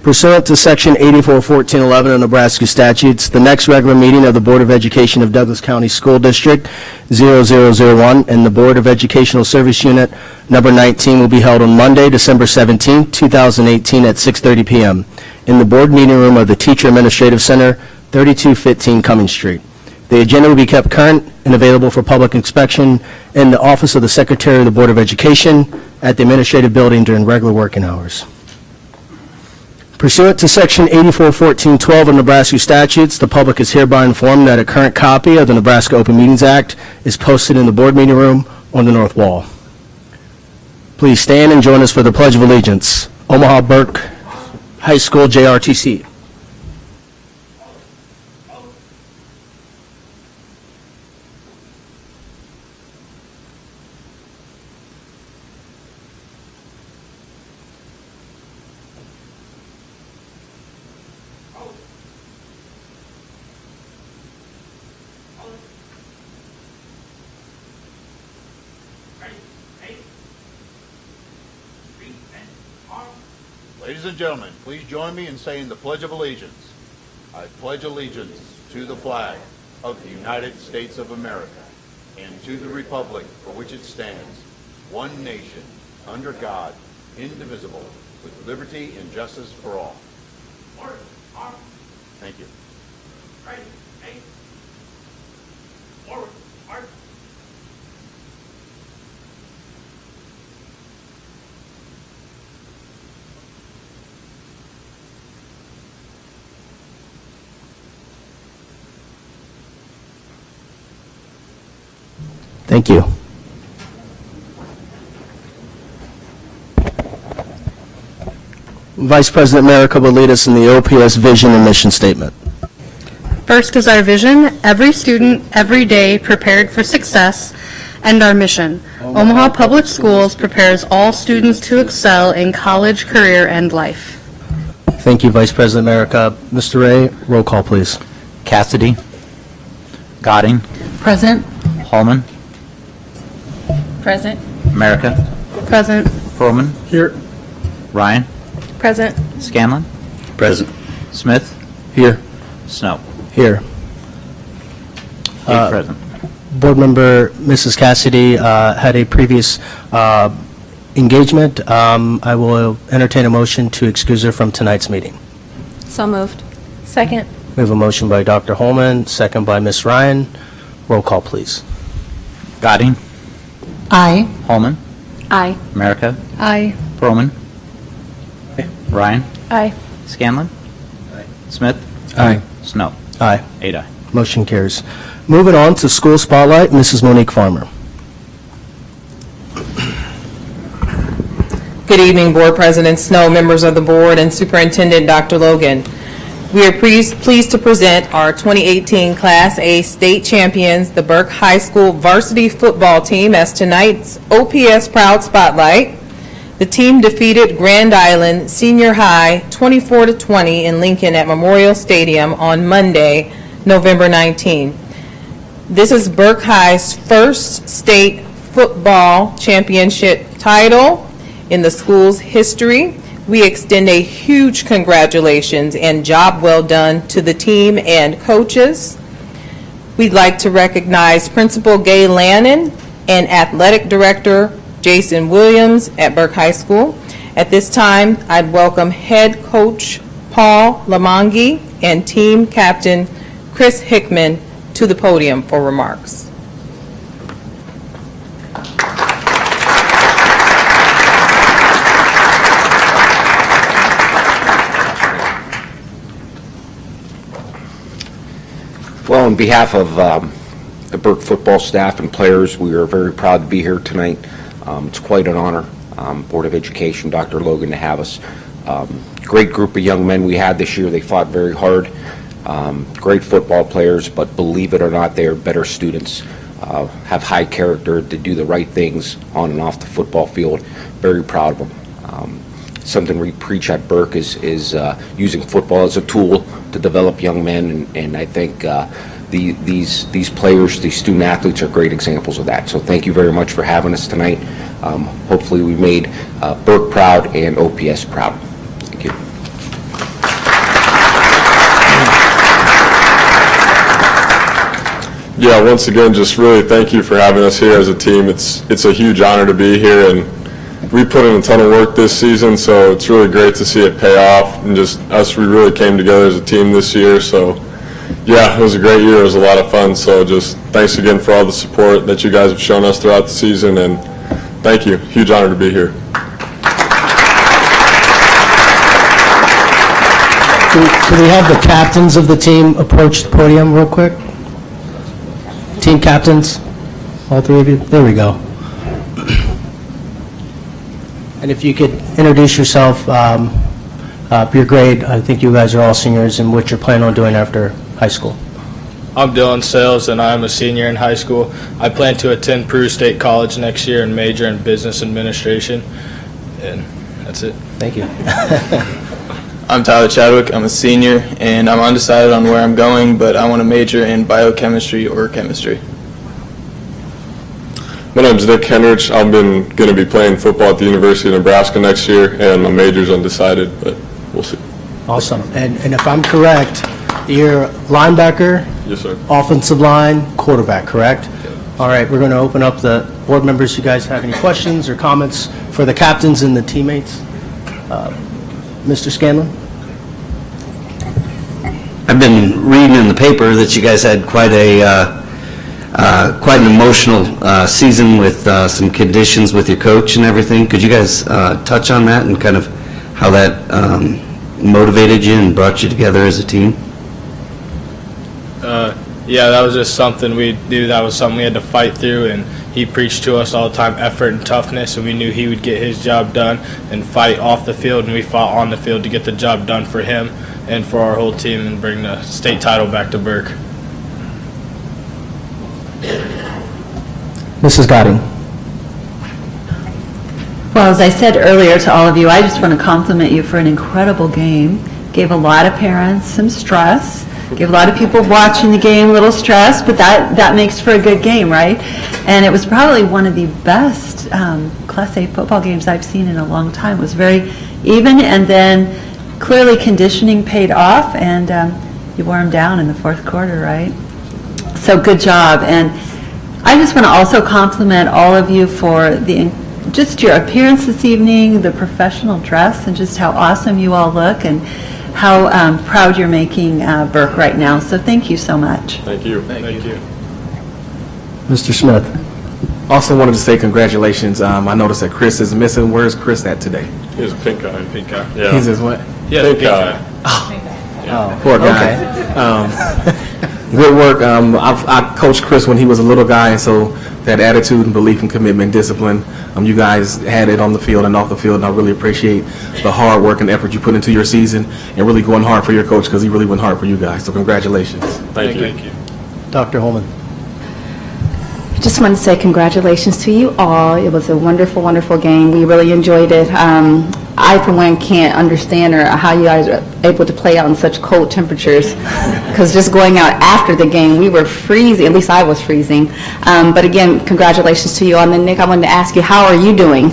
Pursuant to Section 841411 of Nebraska statutes, the next regular meeting of the Board of Education of Douglas County School District 0001 and the Board of Educational Service Unit number 19 will be held on Monday, December 17, 2018 at 6:30 p.m. in the board meeting room of the Teacher Administrative Center, 3215 Cummings Street. The agenda will be kept current and available for public inspection in the office of the Secretary of the Board of Education at the Administrative Building during regular working hours. Pursuant to Section 841412 of Nebraska statutes, the public is hereby informed that a current copy of the Nebraska Open Meetings Act is posted in the board meeting room on the north wall. Please stand and join us for the Pledge of Allegiance. Omaha Burke High School, JRTC. Ladies and gentlemen, please join me in saying the Pledge of Allegiance. I pledge allegiance to the flag of the United States of America and to the republic for which it stands, one nation, under God, indivisible, with liberty and justice for all. Thank you. Thank you. Vice President Merrick will lead us in the OPS vision and mission statement. First is our vision, every student, every day, prepared for success, and our mission. Omaha Public Schools prepares all students to excel in college, career, and life. Thank you, Vice President Merrick. Mr. Ray, roll call, please. Cassidy. Goding. Present. Hallman. Present. America. Present. Froman. Here. Ryan. Present. Scanlon. Present. Smith. Here. Snow. Here. 8 present. Board member Mrs. Cassidy had a previous engagement. I will entertain a motion to excuse her from tonight's meeting. So moved. Second. We have a motion by Dr. Holman, second by Ms. Ryan. Roll call, please. Goding. Aye. Hallman. Aye. America. Aye. Froman. Ryan. Aye. Scanlon. Smith. Aye. Snow. Aye. 8 aye. Motion carries. Moving on to school spotlight, Mrs. Monique Farmer. Good evening, Board President Snow, members of the board, and Superintendent Dr. Logan. We are pleased to present our 2018 Class A state champions, the Burke High School varsity football team, as tonight's OPS Proud Spotlight. The team defeated Grand Island Senior High 24-20 in Lincoln at Memorial Stadium on Monday, November 19. This is Burke High's first state football championship title in the school's history. We extend a huge congratulations and job well done to the team and coaches. We'd like to recognize Principal Gay Lannon and Athletic Director Jason Williams at Burke High School. At this time, I'd welcome Head Coach Paul Lamongi and Team Captain Chris Hickman to the podium for remarks. Well, on behalf of the Burke football staff and players, we are very proud to be here tonight. It's quite an honor, Board of Education, Dr. Logan, to have us. Great group of young men we had this year. They fought very hard. Great football players, but believe it or not, they are better students, have high character, to do the right things on and off the football field. Very proud of them. Something we preach at Burke is using football as a tool to develop young men, and I think these players, these student athletes, are great examples of that. So thank you very much for having us tonight. Hopefully we made Burke proud and OPS proud. Thank you. Yeah, once again, just really thank you for having us here as a team. It's a huge honor to be here, and we put in a ton of work this season, so it's really great to see it pay off. And just us, we really came together as a team this year. So yeah, it was a great year. It was a lot of fun. So just thanks again for all the support that you guys have shown us throughout the season, and thank you. Huge honor to be here. Can we have the captains of the team approach the podium real quick? Team captains, all three of you. There we go. And if you could introduce yourself, your grade. I think you guys are all seniors, and what you're planning on doing after high school. I'm Dylan Sales, and I'm a senior in high school. I plan to attend Peru State College next year and major in business administration, and that's it. Thank you. I'm Tyler Chadwick. I'm a senior, and I'm undecided on where I'm going, but I want to major in biochemistry or chemistry. My name's Nick Henrich. I'm going to be playing football at the University of Nebraska next year, and my major's undecided, but we'll see. Awesome. And if I'm correct, you're linebacker, Yes, sir. offensive line, quarterback, correct? All right, we're going to open up the board members. You guys have any questions or comments for the captains and the teammates? Mr. Scanlon? I've been reading in the paper that you guys had quite an emotional season with some conditions with your coach and everything. Could you guys touch on that and kind of how that motivated you and brought you together as a team? Yeah, that was just something we knew that was something we had to fight through, and he preached to us all the time effort and toughness, and we knew he would get his job done and fight off the field, and we fought on the field to get the job done for him and for our whole team and bring the state title back to Burke. Mrs. Godding? Well, as I said earlier to all of you, I just want to compliment you for an incredible game. Gave a lot of parents some stress. Gave a lot of people watching the game a little stress, but that makes for a good game, right? And it was probably one of the best Class A football games I've seen in a long time. It was very even, and then clearly conditioning paid off, and you wore them down in the fourth quarter, right? So good job. And I just want to also compliment all of you for just your appearance this evening, the professional dress, and just how awesome you all look, and how proud you're making Burke right now. So thank you so much. Thank you. Thank you. Mr. Smith? Also wanted to say congratulations. I noticed that Chris is missing. Where's Chris at today? He has a pink eye. Pink eye. Yeah. He's his what? He has a pink eye. Poor guy. Good work. I coached Chris when he was a little guy, and so that attitude and belief and commitment and discipline, you guys had it on the field and off the field, and I really appreciate the hard work and effort you put into your season and really going hard for your coach, because he really went hard for you guys. So congratulations. Thank you. Thank you. Dr. Holman? Just want to say congratulations to you all. It was a wonderful, wonderful game. We really enjoyed it. I, for one, can't understand how you guys are able to play out in such cold temperatures, because just going out after the game, we were freezing. At least I was freezing. But again, congratulations to you all. And then, Nick, I wanted to ask you, how are you doing?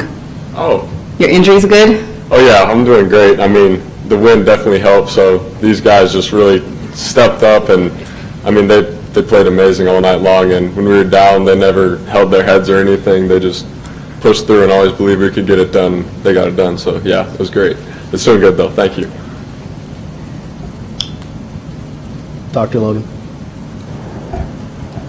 Oh. Your injuries good? Oh, yeah, I'm doing great. I mean, the wind definitely helped, so these guys just really stepped up, and, I mean, they played amazing all night long, and when we were down, they never held their heads or anything. They just pushed through and always believed we could get it done. They got it done, so yeah, it was great. It's doing good, though. Thank you. Dr. Logan?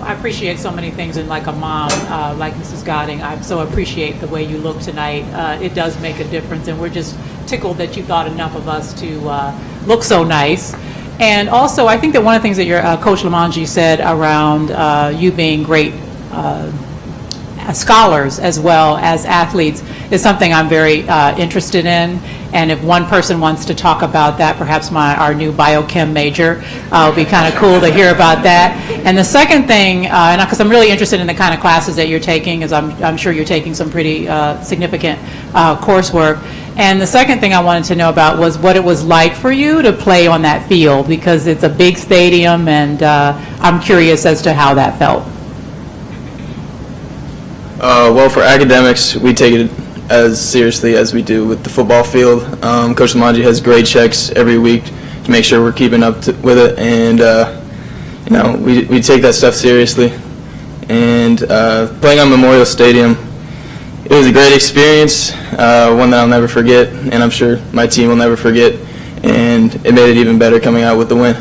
I appreciate so many things, and like a mom, like Mrs. Godding, I so appreciate the way you look tonight. It does make a difference, and we're just tickled that you thought enough of us to look so nice. And also, I think that one of the things that your Coach Lamanji said around you being great scholars as well as athletes is something I'm very interested in. And if one person wants to talk about that, perhaps our new biochem major, it'll be kind of cool to hear about that. And the second thing, and because I'm really interested in the kind of classes that you're taking, as I'm sure you're taking some pretty significant coursework. And the second thing I wanted to know about was what it was like for you to play on that field, because it's a big stadium, and I'm curious as to how that felt. Well, for academics, we take it as seriously as we do with the football field. Coach Lamanji has grade checks every week to make sure we're keeping up with it, and we take that stuff seriously. And playing on Memorial Stadium, it was a great experience, one that I'll never forget, and I'm sure my team will never forget. And it made it even better coming out with the win.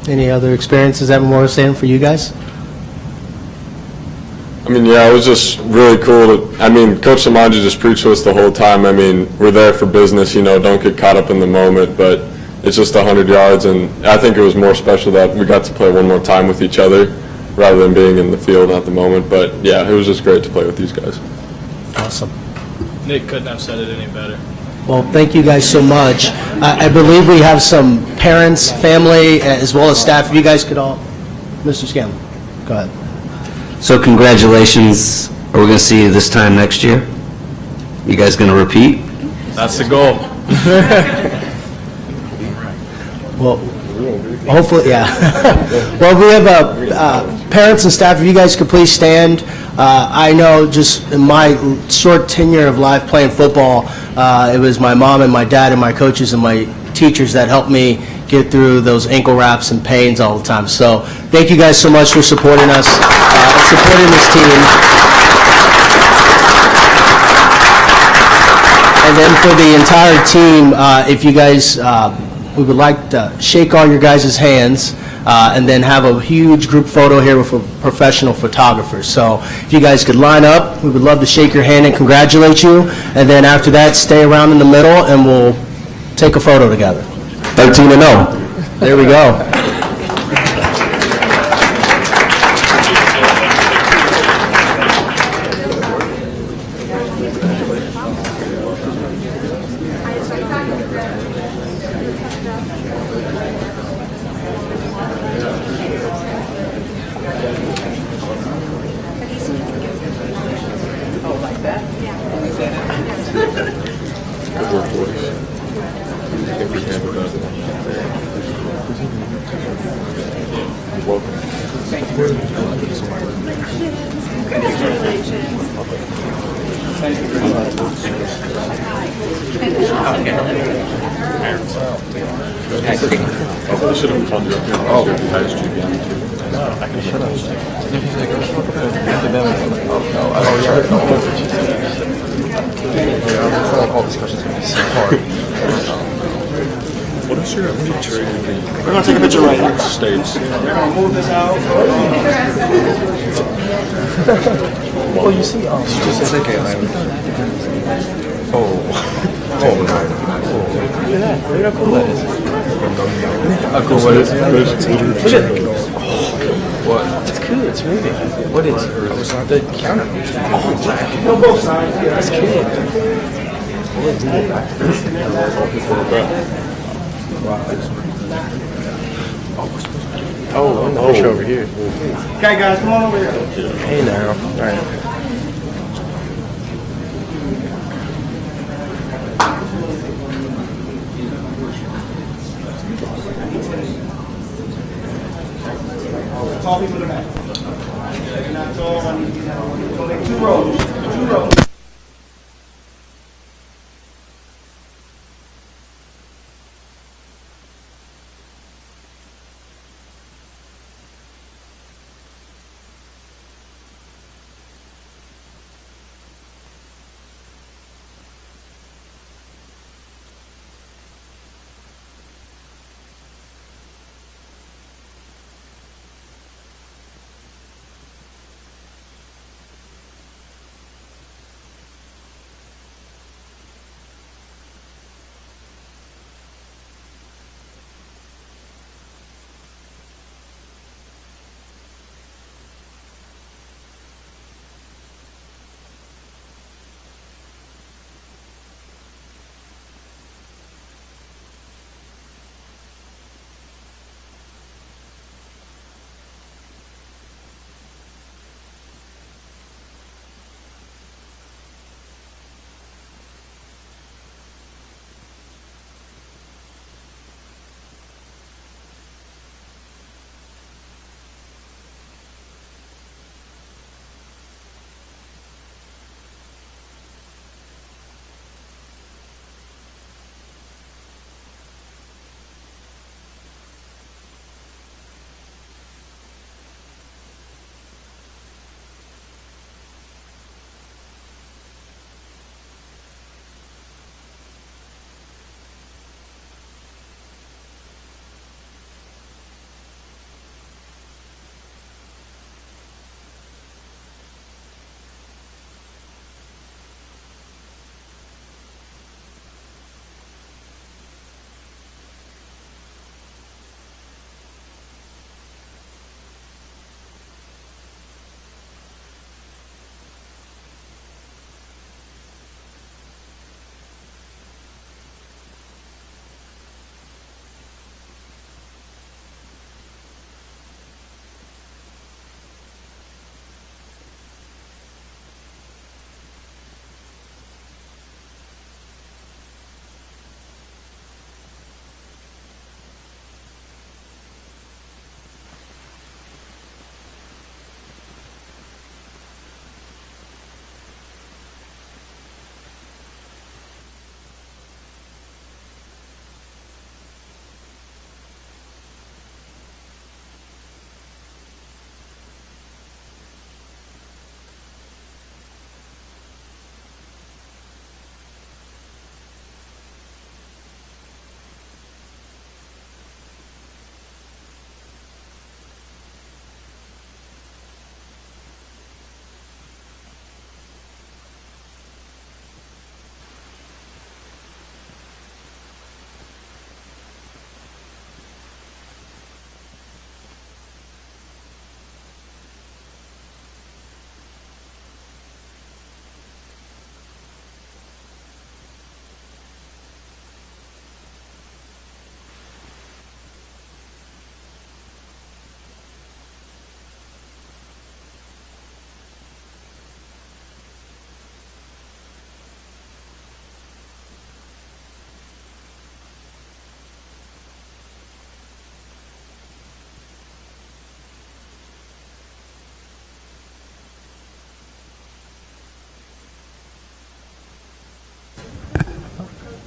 Any other experiences at Memorial Stadium for you guys? I mean, yeah, it was just really cool. Coach Lamanji just preached to us the whole time. We're there for business, don't get caught up in the moment, but it's just 100 yards, and I think it was more special that we got to play one more time with each other rather than being in the field at the moment. But, yeah, it was just great to play with these guys. Awesome. Nick couldn't have said it any better. Well, thank you guys so much. I believe we have some parents, family, as well as staff. If you guys could all, Mr. Scanlon, go ahead. So congratulations. Are we going to see you this time next year? You guys going to repeat? That's the goal. Well, hopefully, yeah. Well, we have parents and staff. If you guys could please stand. I know just in my short tenure of life playing football, it was my mom and my dad and my coaches and my teachers that helped me get through those ankle wraps and pains all the time. So thank you guys so much for supporting us, supporting this team. And then for the entire team, if you guys, we would like to shake all your guys' hands and then have a huge group photo here with a professional photographer. So if you guys could line up, we would love to shake your hand and congratulate you. And then after that, stay around in the middle and we'll take a photo together. 13-0. There we go. We're going to take a picture right now. States. We're going to move this out. Oh, you see? Oh, it's okay. Oh, no. Look at that. Look how cool that is. How cool what is it? Look at it. What? It's cool. It's moving. What is? The counter. Oh, both sides. That's cool. Oh, I'm the picture over here. Okay, guys, come on over here. Hey, now. All right. Tall people in the back. You're not tall. I need you to make 2 rows. 2 rows.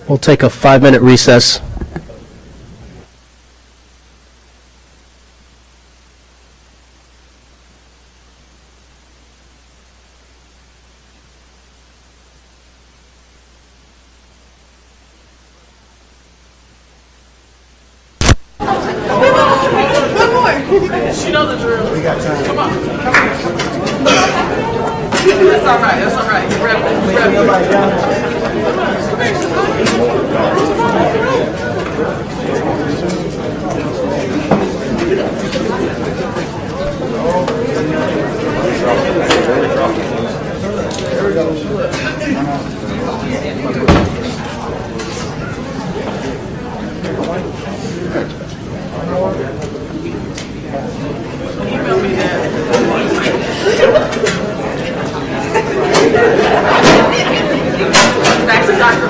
We'll take a 5-minute recess. She knows the drill. We got time. Come on. That's all right. That's all right. Grab it. Grab back to Dr.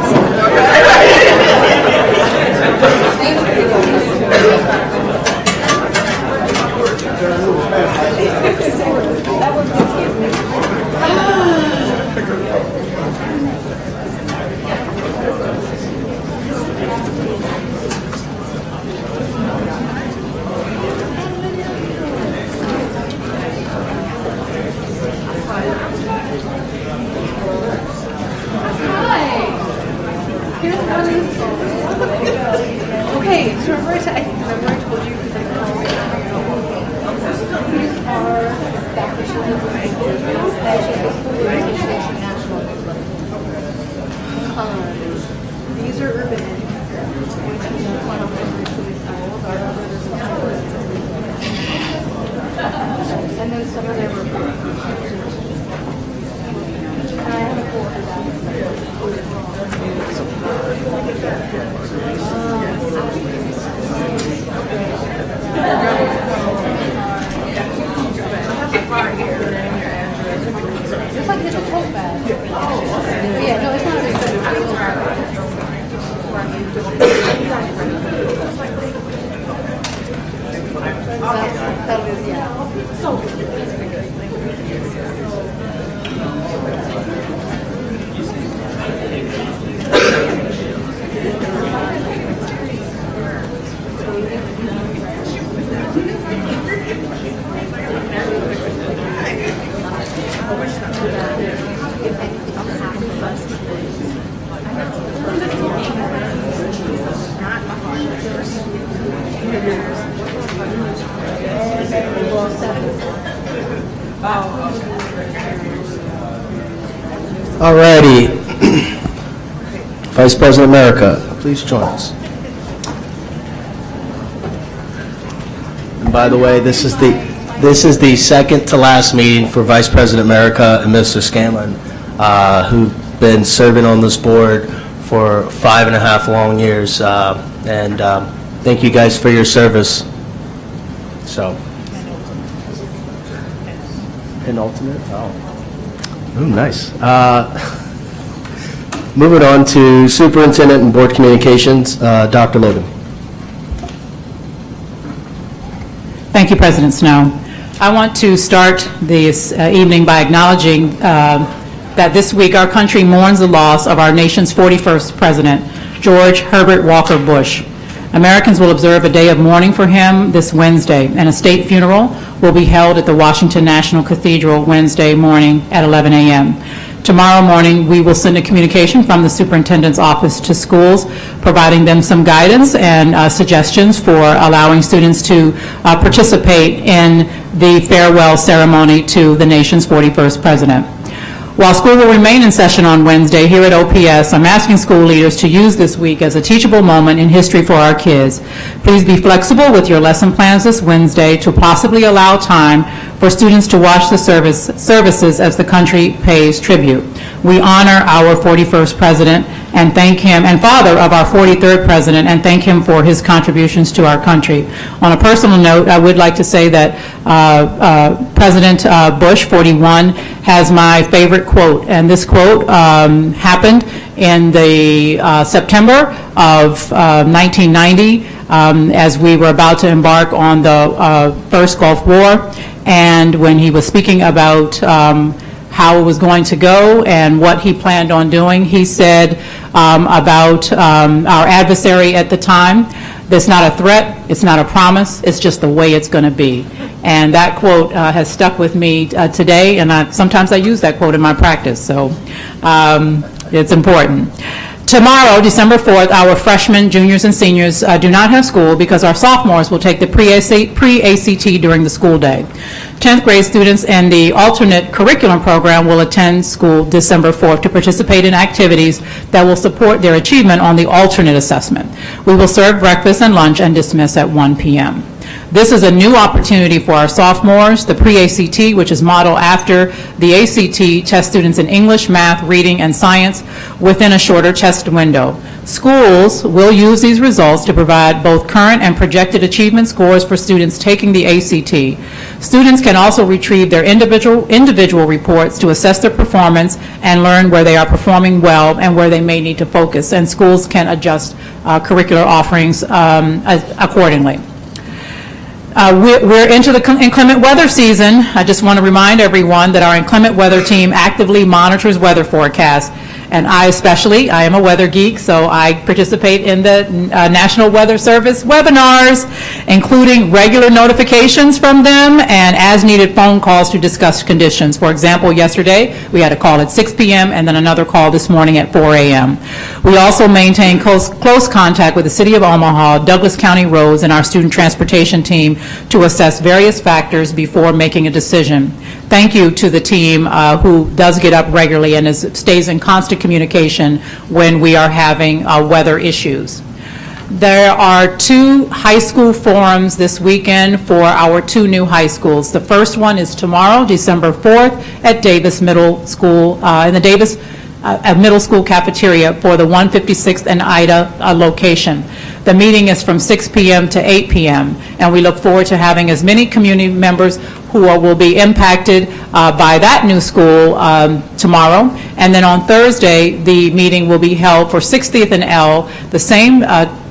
Okay, so remember I told you these are urban. And then some of them are it's like it's a tote bag. Yeah, no, it's not a big All righty. Vice President America, please join us. And by the way, this is the second to last meeting for Vice President America and Mr. Scanlon, who've been serving on this board for 5.5 long years. And thank you guys for your service. So, penultimate. Oh, nice. Moving on to Superintendent and Board Communications, Dr. Logan. Thank you, President Snow. I want to start this evening by acknowledging that this week our country mourns the loss of our nation's 41st President, George Herbert Walker Bush. Americans will observe a day of mourning for him this Wednesday, and a state funeral will be held at the Washington National Cathedral Wednesday morning at 11 a.m. Tomorrow morning, we will send a communication from the superintendent's office to schools, providing them some guidance and suggestions for allowing students to participate in the farewell ceremony to the nation's 41st president. While school will remain in session on Wednesday here at OPS, I'm asking school leaders to use this week as a teachable moment in history for our kids. Please be flexible with your lesson plans this Wednesday to possibly allow time for students to watch the services as the country pays tribute. We honor our 41st president and thank him, and father of our 43rd president, and thank him for his contributions to our country. On a personal note, I would like to say that President Bush, 41, has my favorite quote, and this quote happened in the September of 1990 as we were about to embark on the first Gulf War, and when he was speaking about how it was going to go and what he planned on doing. He said about our adversary at the time, "That's not a threat, it's not a promise, it's just the way it's going to be." And that quote has stuck with me today, and sometimes I use that quote in my practice, so it's important. Tomorrow, December 4th, our freshmen, juniors, and seniors do not have school because our sophomores will take the pre-ACT during the school day. 10th grade students in the alternate curriculum program will attend school December 4th to participate in activities that will support their achievement on the alternate assessment. We will serve breakfast and lunch and dismiss at 1 p.m. This is a new opportunity for our sophomores. The pre-ACT, which is modeled after the ACT, tests students in English, math, reading, and science within a shorter test window. Schools will use these results to provide both current and projected achievement scores for students taking the ACT. Students can also retrieve their individual reports to assess their performance and learn where they are performing well and where they may need to focus, and schools can adjust curricular offerings accordingly. We're into the inclement weather season. I just want to remind everyone that our inclement weather team actively monitors weather forecasts. And I am a weather geek, so I participate in the National Weather Service webinars, including regular notifications from them and as-needed phone calls to discuss conditions. For example, yesterday, we had a call at 6 p.m. and then another call this morning at 4 a.m. We also maintain close contact with the City of Omaha, Douglas County Roads, and our student transportation team to assess various factors before making a decision. Thank you to the team who does get up regularly and stays in constant communication when we are having weather issues. There are 2 high school forums this weekend for our 2 new high schools. The first one is tomorrow, December 4th, at Davis Middle School, in the Davis Middle School cafeteria for the 156th and Ida location. The meeting is from 6 p.m. to 8 p.m., and we look forward to having as many community members who will be impacted by that new school tomorrow. And then on Thursday, the meeting will be held for 60th and L, the same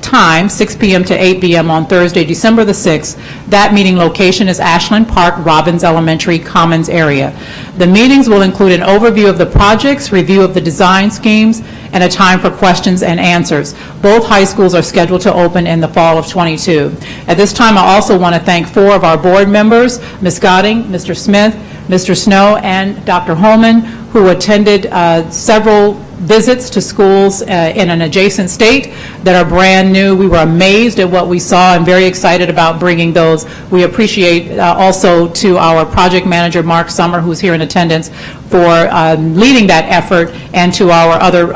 time, 6 p.m. to 8 p.m. on Thursday, December the 6th. That meeting location is Ashland Park, Robbins Elementary Commons area. The meetings will include an overview of the projects, review of the design schemes, and a time for questions and answers. Both high schools are scheduled to open in the fall of '22. At this time, I also want to thank 4 of our board members, Ms. Godding, Mr. Smith, Mr. Snow, and Dr. Holman, who attended several visits to schools in an adjacent state that are brand new. We were amazed at what we saw and very excited about bringing those. We appreciate also to our project manager, Mark Summer, who's here in attendance, for leading that effort, and to our other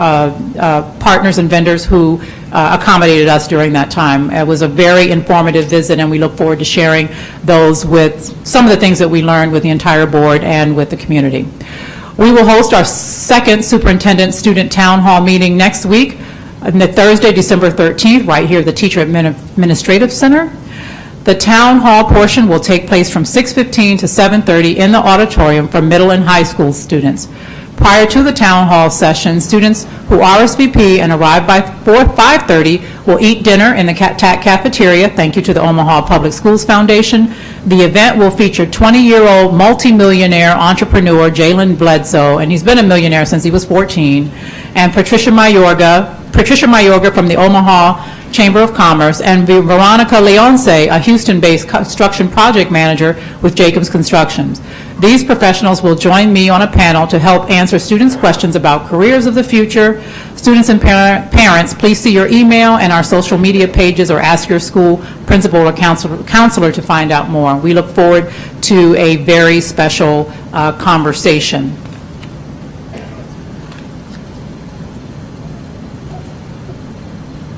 partners and vendors who accommodated us during that time. It was a very informative visit, and we look forward to sharing those with some of the things that we learned with the entire board and with the community. We will host our second superintendent student town hall meeting next week, on the Thursday, December 13th, right here at the Teacher Administrative Center. The town hall portion will take place from 6:15 to 7:30 in the auditorium for middle and high school students. Prior to the town hall session, students who RSVP and arrive by 5:30 will eat dinner in the TAC cafeteria. Thank you to the Omaha Public Schools Foundation. The event will feature 20-year-old multimillionaire entrepreneur Jalen Bledsoe, and he's been a millionaire since he was 14, and Patricia Mayorga from the Omaha Chamber of Commerce, and Veronica Leonce, a Houston-based construction project manager with Jacobs Constructions. These professionals will join me on a panel to help answer students' questions about careers of the future. Students and parents, please see your email and our social media pages, or ask your school principal or counselor to find out more. We look forward to a very special conversation.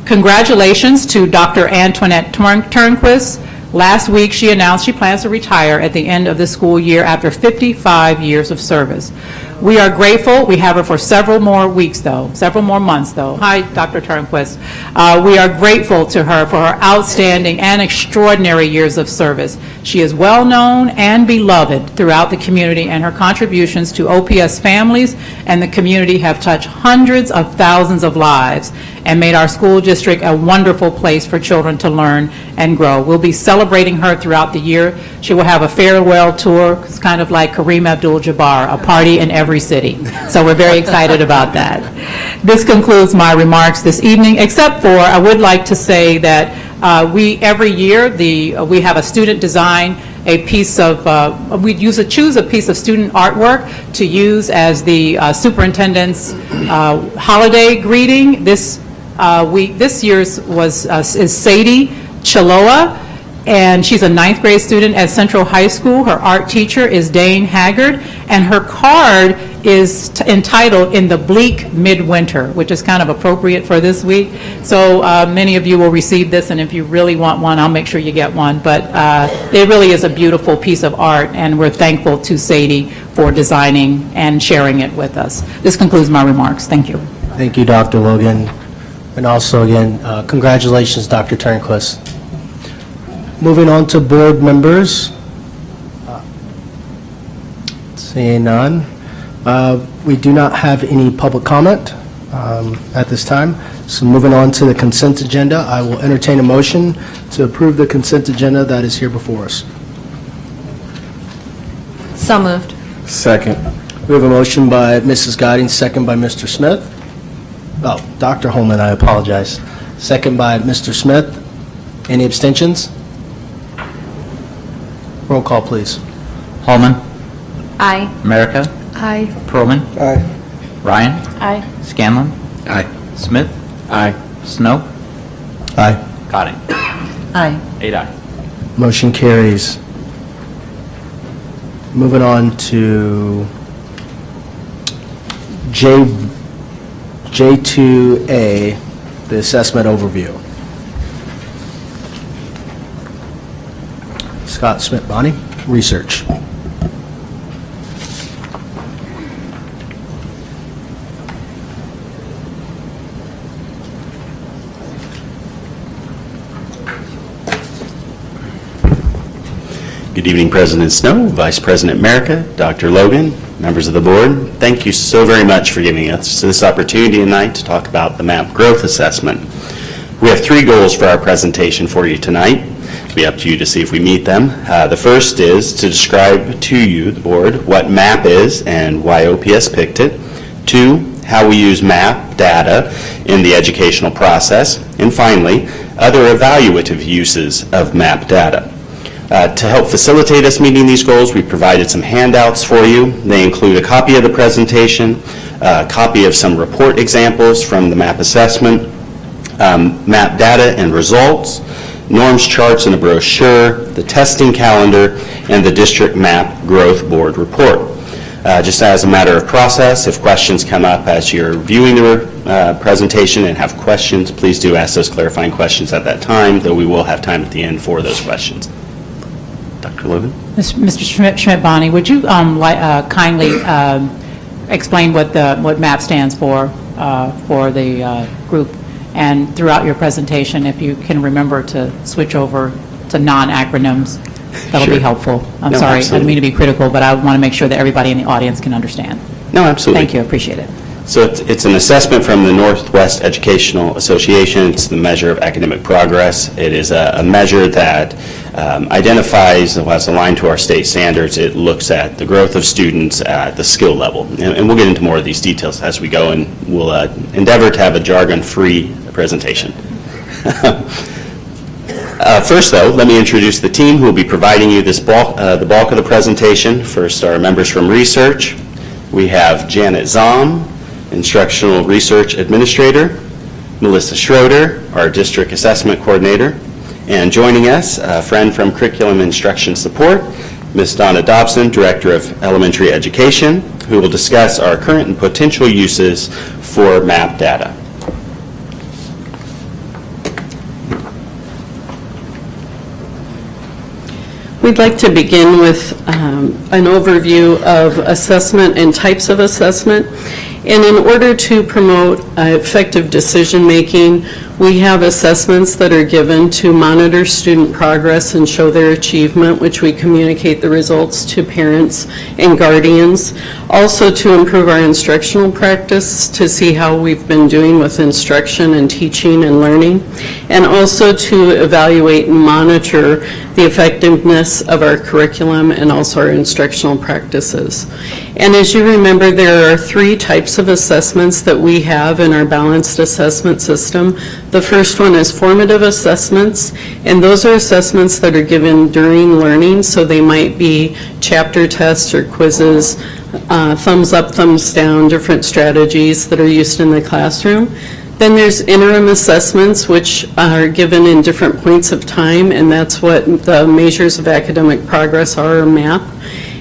Congratulations to Dr. Antoinette Turnquist. Last week, she announced she plans to retire at the end of the school year after 55 years of service. We are grateful. We have her for several more weeks, though, several more months, though. Hi, Dr. Turnquist. We are grateful to her for her outstanding and extraordinary years of service. She is well-known and beloved throughout the community, and her contributions to OPS families and the community have touched hundreds of thousands of lives and made our school district a wonderful place for children to learn and grow. We'll be celebrating her throughout the year. She will have a farewell tour. It's kind of like Kareem Abdul-Jabbar, a party in every city. So we're very excited about that. This concludes my remarks this evening, except for I would like to say that every year we have a student design a piece of, we choose a piece of student artwork to use as the superintendent's holiday greeting. This year's is Sadie Chiloa, and she's a 9th grade student at Central High School. Her art teacher is Dane Haggard, and her card is entitled "In the Bleak Midwinter," which is kind of appropriate for this week. So many of you will receive this, and if you really want one, I'll make sure you get one. But it really is a beautiful piece of art, and we're thankful to Sadie for designing and sharing it with us. This concludes my remarks. Thank you. Thank you, Dr. Logan. And also, again, congratulations, Dr. Turnquist. Moving on to board members. Seeing none. We do not have any public comment at this time. So moving on to the consent agenda, I will entertain a motion to approve the consent agenda that is here before us. So moved. Second. We have a motion by Mrs. Godding, second by Mr. Smith. Oh, Dr. Holman, I apologize. Second by Mr. Smith. Any abstentions? Roll call, please. Holman? Aye. America? Aye. Perlman? Aye. Ryan? Aye. Scanlon? Aye. Smith? Aye. Snow? Aye. Godding? Aye. 8 ayes. Motion carries. Moving on to J2A, the assessment overview. Scott Smith, Bonnie, research. Good evening, President Snow, Vice President America, Dr. Logan, members of the board. Thank you so very much for giving us this opportunity tonight to talk about the MAP growth assessment. We have 3 goals for our presentation for you tonight. It'll be up to you to see if we meet them. The first is to describe to you, the board, what MAP is and why OPS picked it. 2, how we use MAP data in the educational process. And finally, other evaluative uses of MAP data. To help facilitate us meeting these goals, we provided some handouts for you. They include a copy of the presentation, a copy of some report examples from the MAP assessment, MAP data and results, norms charts and a brochure, the testing calendar, and the district MAP growth board report. Just as a matter of process, if questions come up as you're viewing the presentation and have questions, please do ask those clarifying questions at that time, though we will have time at the end for those questions. Dr. Logan? Mr. Schmidt-Bonnie, would you kindly explain what MAP stands for the group? And throughout your presentation, if you can remember to switch over to non-acronyms, that'll be helpful. I'm sorry, absolutely. I didn't mean to be critical, but I want to make sure that everybody in the audience can understand. No, absolutely. Thank you, I appreciate it. So it's an assessment from the Northwest Educational Association. It's the measure of academic progress. It is a measure that identifies, well, it's aligned to our state standards. It looks at the growth of students at the skill level. And we'll get into more of these details as we go, and we'll endeavor to have a jargon-free presentation. First, though, let me introduce the team who will be providing you the bulk of the presentation. First, our members from research. We have Janet Zom, Instructional Research Administrator, Melissa Schroeder, our District Assessment Coordinator, and joining us, a friend from Curriculum Instruction Support, Ms. Donna Dobson, Director of Elementary Education, who will discuss our current and potential uses for MAP data. We'd like to begin with an overview of assessment and types of assessment. And in order to promote effective decision-making, we have assessments that are given to monitor student progress and show their achievement, which we communicate the results to parents and guardians. Also to improve our instructional practice, to see how we've been doing with instruction and teaching and learning. And also to evaluate and monitor the effectiveness of our curriculum and also our instructional practices. And as you remember, there are 3 types of assessments that we have in our balanced assessment system. The first one is formative assessments, and those are assessments that are given during learning, so they might be chapter tests or quizzes, thumbs up, thumbs down, different strategies that are used in the classroom. Then there's interim assessments, which are given in different points of time, and that's what the measures of academic progress are, or MAP.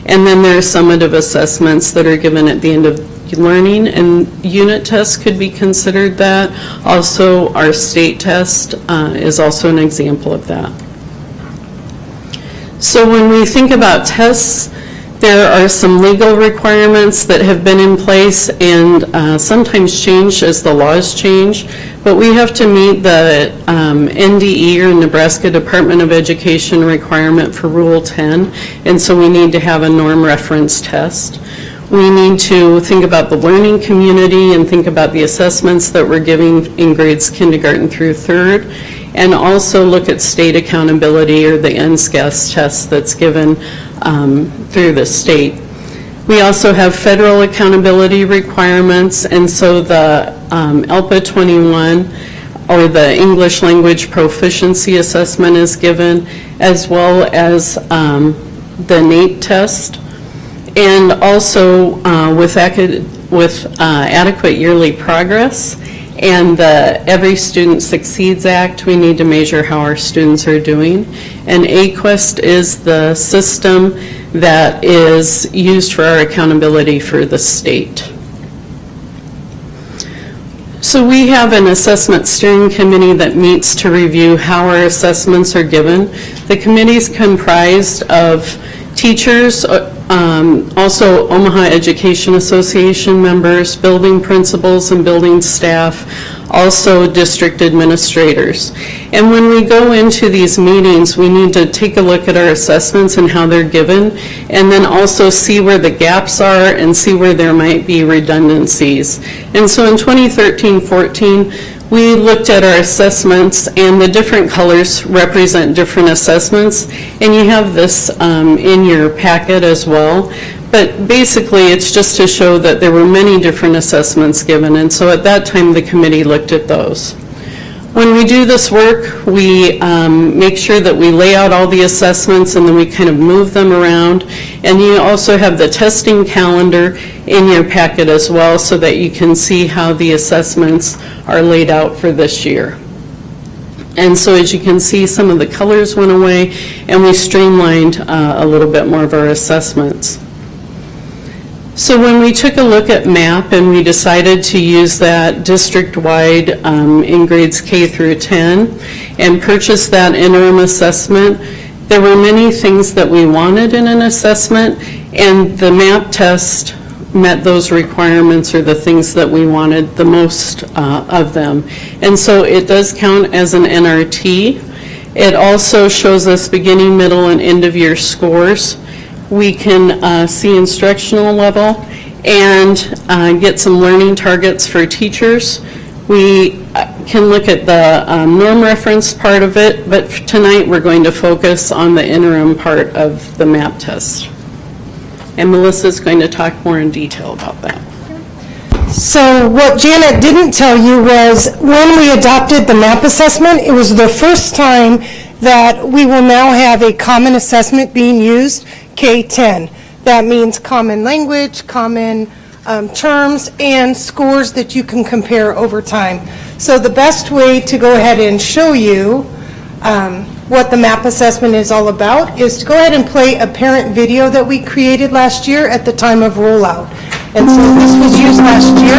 And then there are summative assessments that are given at the end of learning, and unit tests could be considered that. Also, our state test is also an example of that. So when we think about tests, there are some legal requirements that have been in place and sometimes change as the laws change, but we have to meet the NDE, or Nebraska Department of Education, requirement for Rule 10, and so we need to have a norm reference test. We need to think about the learning community and think about the assessments that we're giving in grades kindergarten through 3rd, and also look at state accountability, or the NSCAS test that's given through the state. We also have federal accountability requirements, and so the ELPA 21, or the English Language Proficiency Assessment, is given, as well as the NAEP test, and also with adequate yearly progress and the Every Student Succeeds Act, we need to measure how our students are doing. And AQuest is the system that is used for our accountability for the state. So we have an assessment steering committee that meets to review how our assessments are given. The committee is comprised of teachers, also Omaha Education Association members, building principals and building staff, also district administrators. And when we go into these meetings, we need to take a look at our assessments and how they're given, and then also see where the gaps are and see where there might be redundancies. And so in 2013-14, we looked at our assessments, and the different colors represent different assessments, and you have this in your packet as well. But basically, it's just to show that there were many different assessments given, and so at that time, the committee looked at those. When we do this work, we make sure that we lay out all the assessments, and then we kind of move them around. And you also have the testing calendar in your packet as well, so that you can see how the assessments are laid out for this year. And so as you can see, some of the colors went away, and we streamlined a little bit more of our assessments. So when we took a look at MAP and we decided to use that district-wide in grades K through 10 and purchase that interim assessment, there were many things that we wanted in an assessment, and the MAP test met those requirements, or the things that we wanted the most of them. And so it does count as an NRT. It also shows us beginning, middle, and end of year scores. We can see instructional level and get some learning targets for teachers. We can look at the norm reference part of it, but tonight we're going to focus on the interim part of the MAP test. And Melissa's going to talk more in detail about that. So what Janet didn't tell you was when we adopted the MAP assessment, it was the first time that we will now have a common assessment being used, K-10. That means common language, common terms, and scores that you can compare over time. So the best way to go ahead and show you what the MAP assessment is all about is to go ahead and play a parent video that we created last year at the time of rollout. And so this was used last year,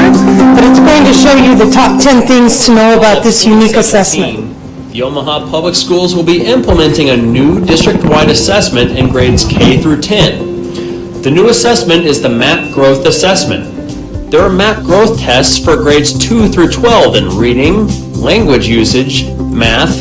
but it's going to show you the top 10 things to know about this unique assessment. The Omaha Public Schools will be implementing a new district-wide assessment in grades K through 10. The new assessment is the MAP Growth Assessment. There are MAP growth tests for grades 2 through 12 in reading, language usage, math,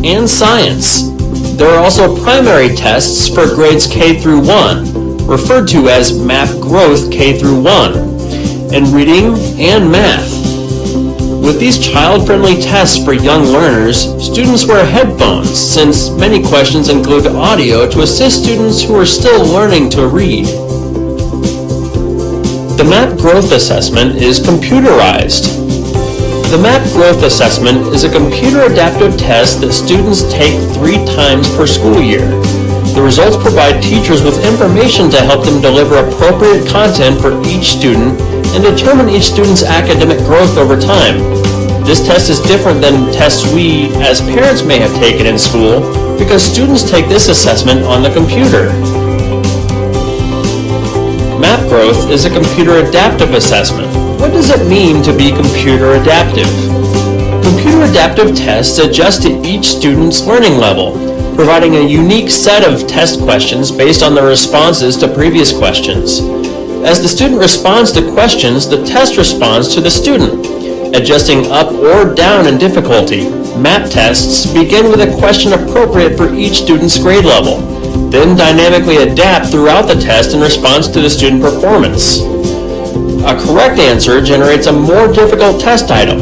and science. There are also primary tests for grades K through 1, referred to as MAP Growth K through 1, in reading and math. With these child-friendly tests for young learners, students wear headphones since many questions include audio to assist students who are still learning to read. The MAP Growth Assessment is computerized. The MAP Growth Assessment is a computer-adaptive test that students take 3 times per school year. The results provide teachers with information to help them deliver appropriate content for each student and determine each student's academic growth over time. This test is different than tests we, as parents, may have taken in school because students take this assessment on the computer. MAP Growth is a computer adaptive assessment. What does it mean to be computer adaptive? Computer adaptive tests adjust to each student's learning level, providing a unique set of test questions based on their responses to previous questions. As the student responds to questions, the test responds to the student, adjusting up or down in difficulty. MAP tests begin with a question appropriate for each student's grade level, then dynamically adapt throughout the test in response to the student performance. A correct answer generates a more difficult test item.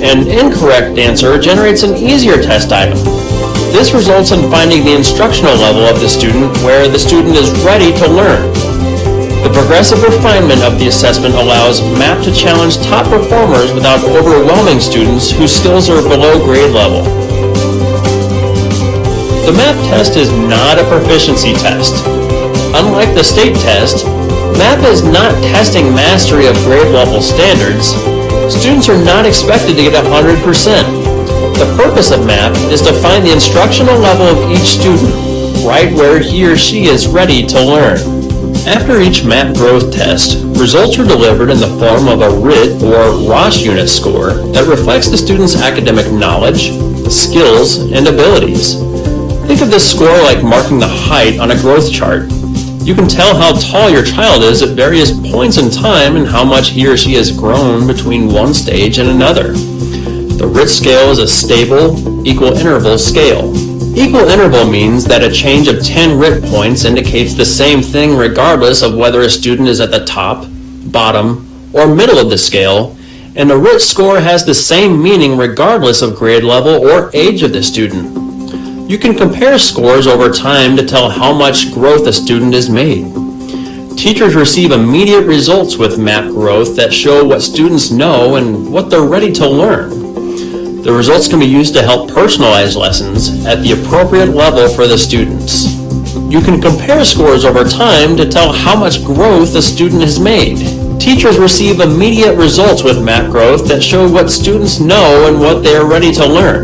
An incorrect answer generates an easier test item. This results in finding the instructional level of the student where the student is ready to learn. The progressive refinement of the assessment allows MAP to challenge top performers without overwhelming students whose skills are below grade level. The MAP test is not a proficiency test. Unlike the state test, MAP is not testing mastery of grade level standards. Students are not expected to get 100%. The purpose of MAP is to find the instructional level of each student, right where he or she is ready to learn. After each MAP growth test, results are delivered in the form of a RIT or ROS unit score that reflects the student's academic knowledge, skills, and abilities. Think of this score like marking the height on a growth chart. You can tell how tall your child is at various points in time and how much he or she has grown between one stage and another. The RIT scale is a stable, equal interval scale. Equal interval means that a change of 10 RIT points indicates the same thing regardless of whether a student is at the top, bottom, or middle of the scale, and the RIT score has the same meaning regardless of grade level or age of the student. You can compare scores over time to tell how much growth a student has made. Teachers receive immediate results with MAP growth that show what students know and what they're ready to learn. The results can be used to help personalize lessons at the appropriate level for the students. You can compare scores over time to tell how much growth a student has made. Teachers receive immediate results with MAP growth that show what students know and what they are ready to learn.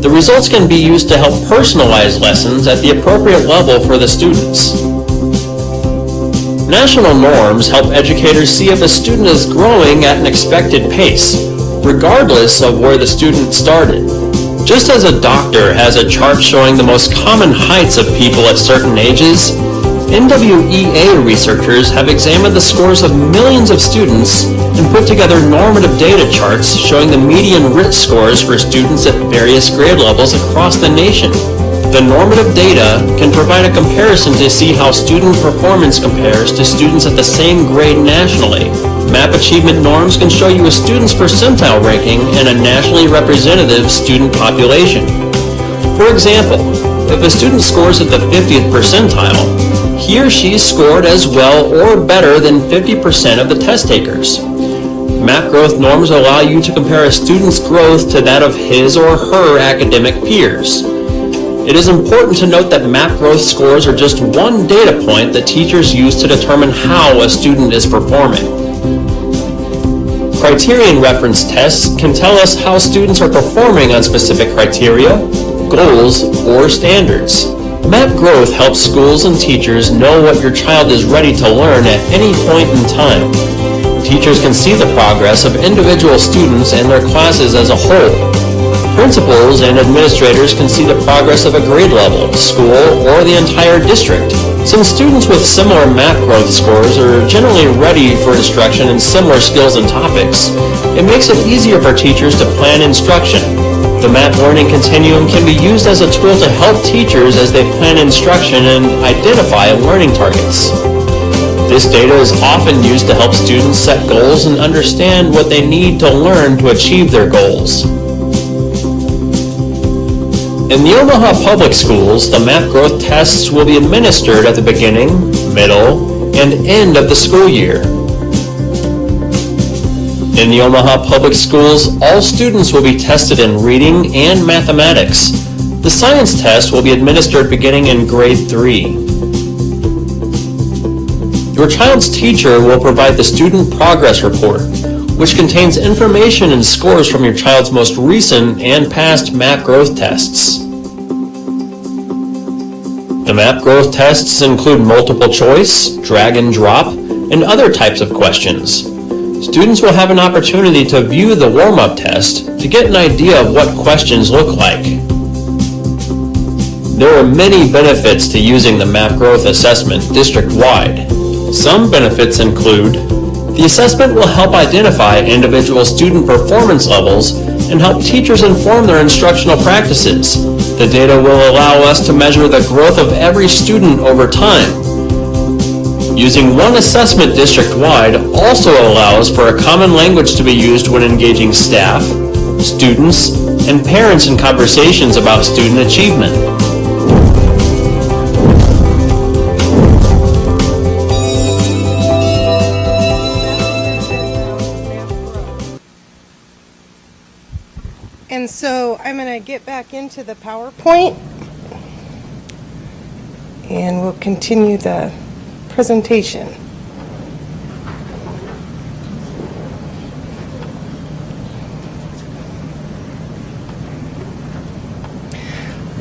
The results can be used to help personalize lessons at the appropriate level for the students. National norms help educators see if a student is growing at an expected pace, regardless of where the student started. Just as a doctor has a chart showing the most common heights of people at certain ages, NWEA researchers have examined the scores of millions of students and put together normative data charts showing the median RIT scores for students at various grade levels across the nation. The normative data can provide a comparison to see how student performance compares to students at the same grade nationally. MAP achievement norms can show you a student's percentile ranking in a nationally representative student population. For example, if a student scores at the 50th percentile, he or she scored as well or better than 50% of the test takers. MAP growth norms allow you to compare a student's growth to that of his or her academic peers. It is important to note that MAP growth scores are just one data point that teachers use to determine how a student is performing. Criterion reference tests can tell us how students are performing on specific criteria, goals, or standards. MAP growth helps schools and teachers know what your child is ready to learn at any point in time. Teachers can see the progress of individual students and their classes as a whole. Principals and administrators can see the progress of a grade level, school, or the entire district. Since students with similar math growth scores are generally ready for instruction in similar skills and topics, it makes it easier for teachers to plan instruction. The MAP Learning Continuum can be used as a tool to help teachers as they plan instruction and identify learning targets. This data is often used to help students set goals and understand what they need to learn to achieve their goals. In the Omaha Public Schools, the MAP growth tests will be administered at the beginning, middle, and end of the school year. In the Omaha Public Schools, all students will be tested in reading and mathematics. The science test will be administered beginning in grade 3. Your child's teacher will provide the student progress report, which contains information and scores from your child's most recent and past MAP growth tests. The MAP growth tests include multiple choice, drag and drop, and other types of questions. Students will have an opportunity to view the warm-up test to get an idea of what questions look like. There are many benefits to using the MAP growth assessment district-wide. Some benefits include the assessment will help identify individual student performance levels and help teachers inform their instructional practices. The data will allow us to measure the growth of every student over time. Using one assessment district-wide also allows for a common language to be used when engaging staff, students, and parents in conversations about student achievement. And so I'm going to get back into the PowerPoint, and we'll continue the presentation.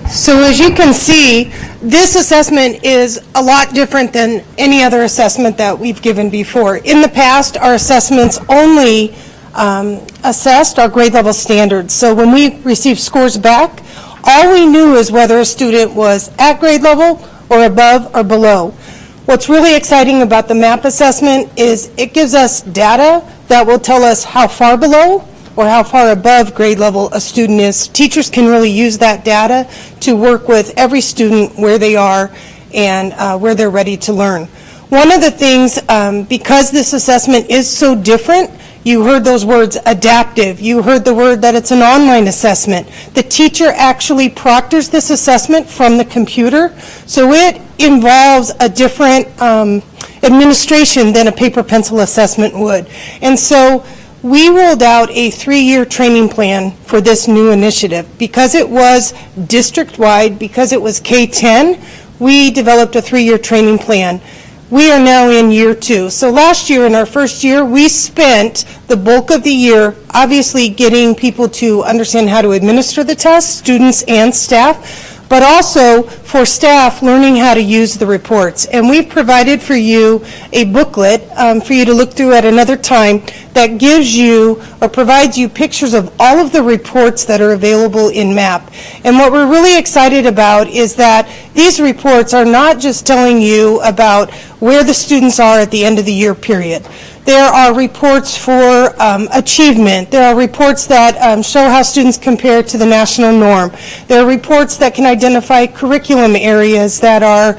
So as you can see, this assessment is a lot different than any other assessment that we've given before. In the past, our assessments only assessed our grade level standards. So when we received scores back, all we knew is whether a student was at grade level or above or below. What's really exciting about the MAP assessment is it gives us data that will tell us how far below or how far above grade level a student is. Teachers can really use that data to work with every student where they are and where they're ready to learn. One of the things, because this assessment is so different, you heard those words, adaptive. You heard the word that it's an online assessment. The teacher actually proctors this assessment from the computer, so it involves a different administration than a paper pencil assessment would. And so we rolled out a 3-year training plan for this new initiative. Because it was district-wide, because it was K-10, we developed a 3-year training plan. We are now in year 2. So last year, in our first year, we spent the bulk of the year obviously getting people to understand how to administer the test, students and staff, but also for staff learning how to use the reports. And we've provided for you a booklet for you to look through at another time that gives you or provides you pictures of all of the reports that are available in MAP. And what we're really excited about is that these reports are not just telling you about where the students are at the end of the year period. There are reports for achievement. There are reports that show how students compare to the national norm. There are reports that can identify curriculum areas that are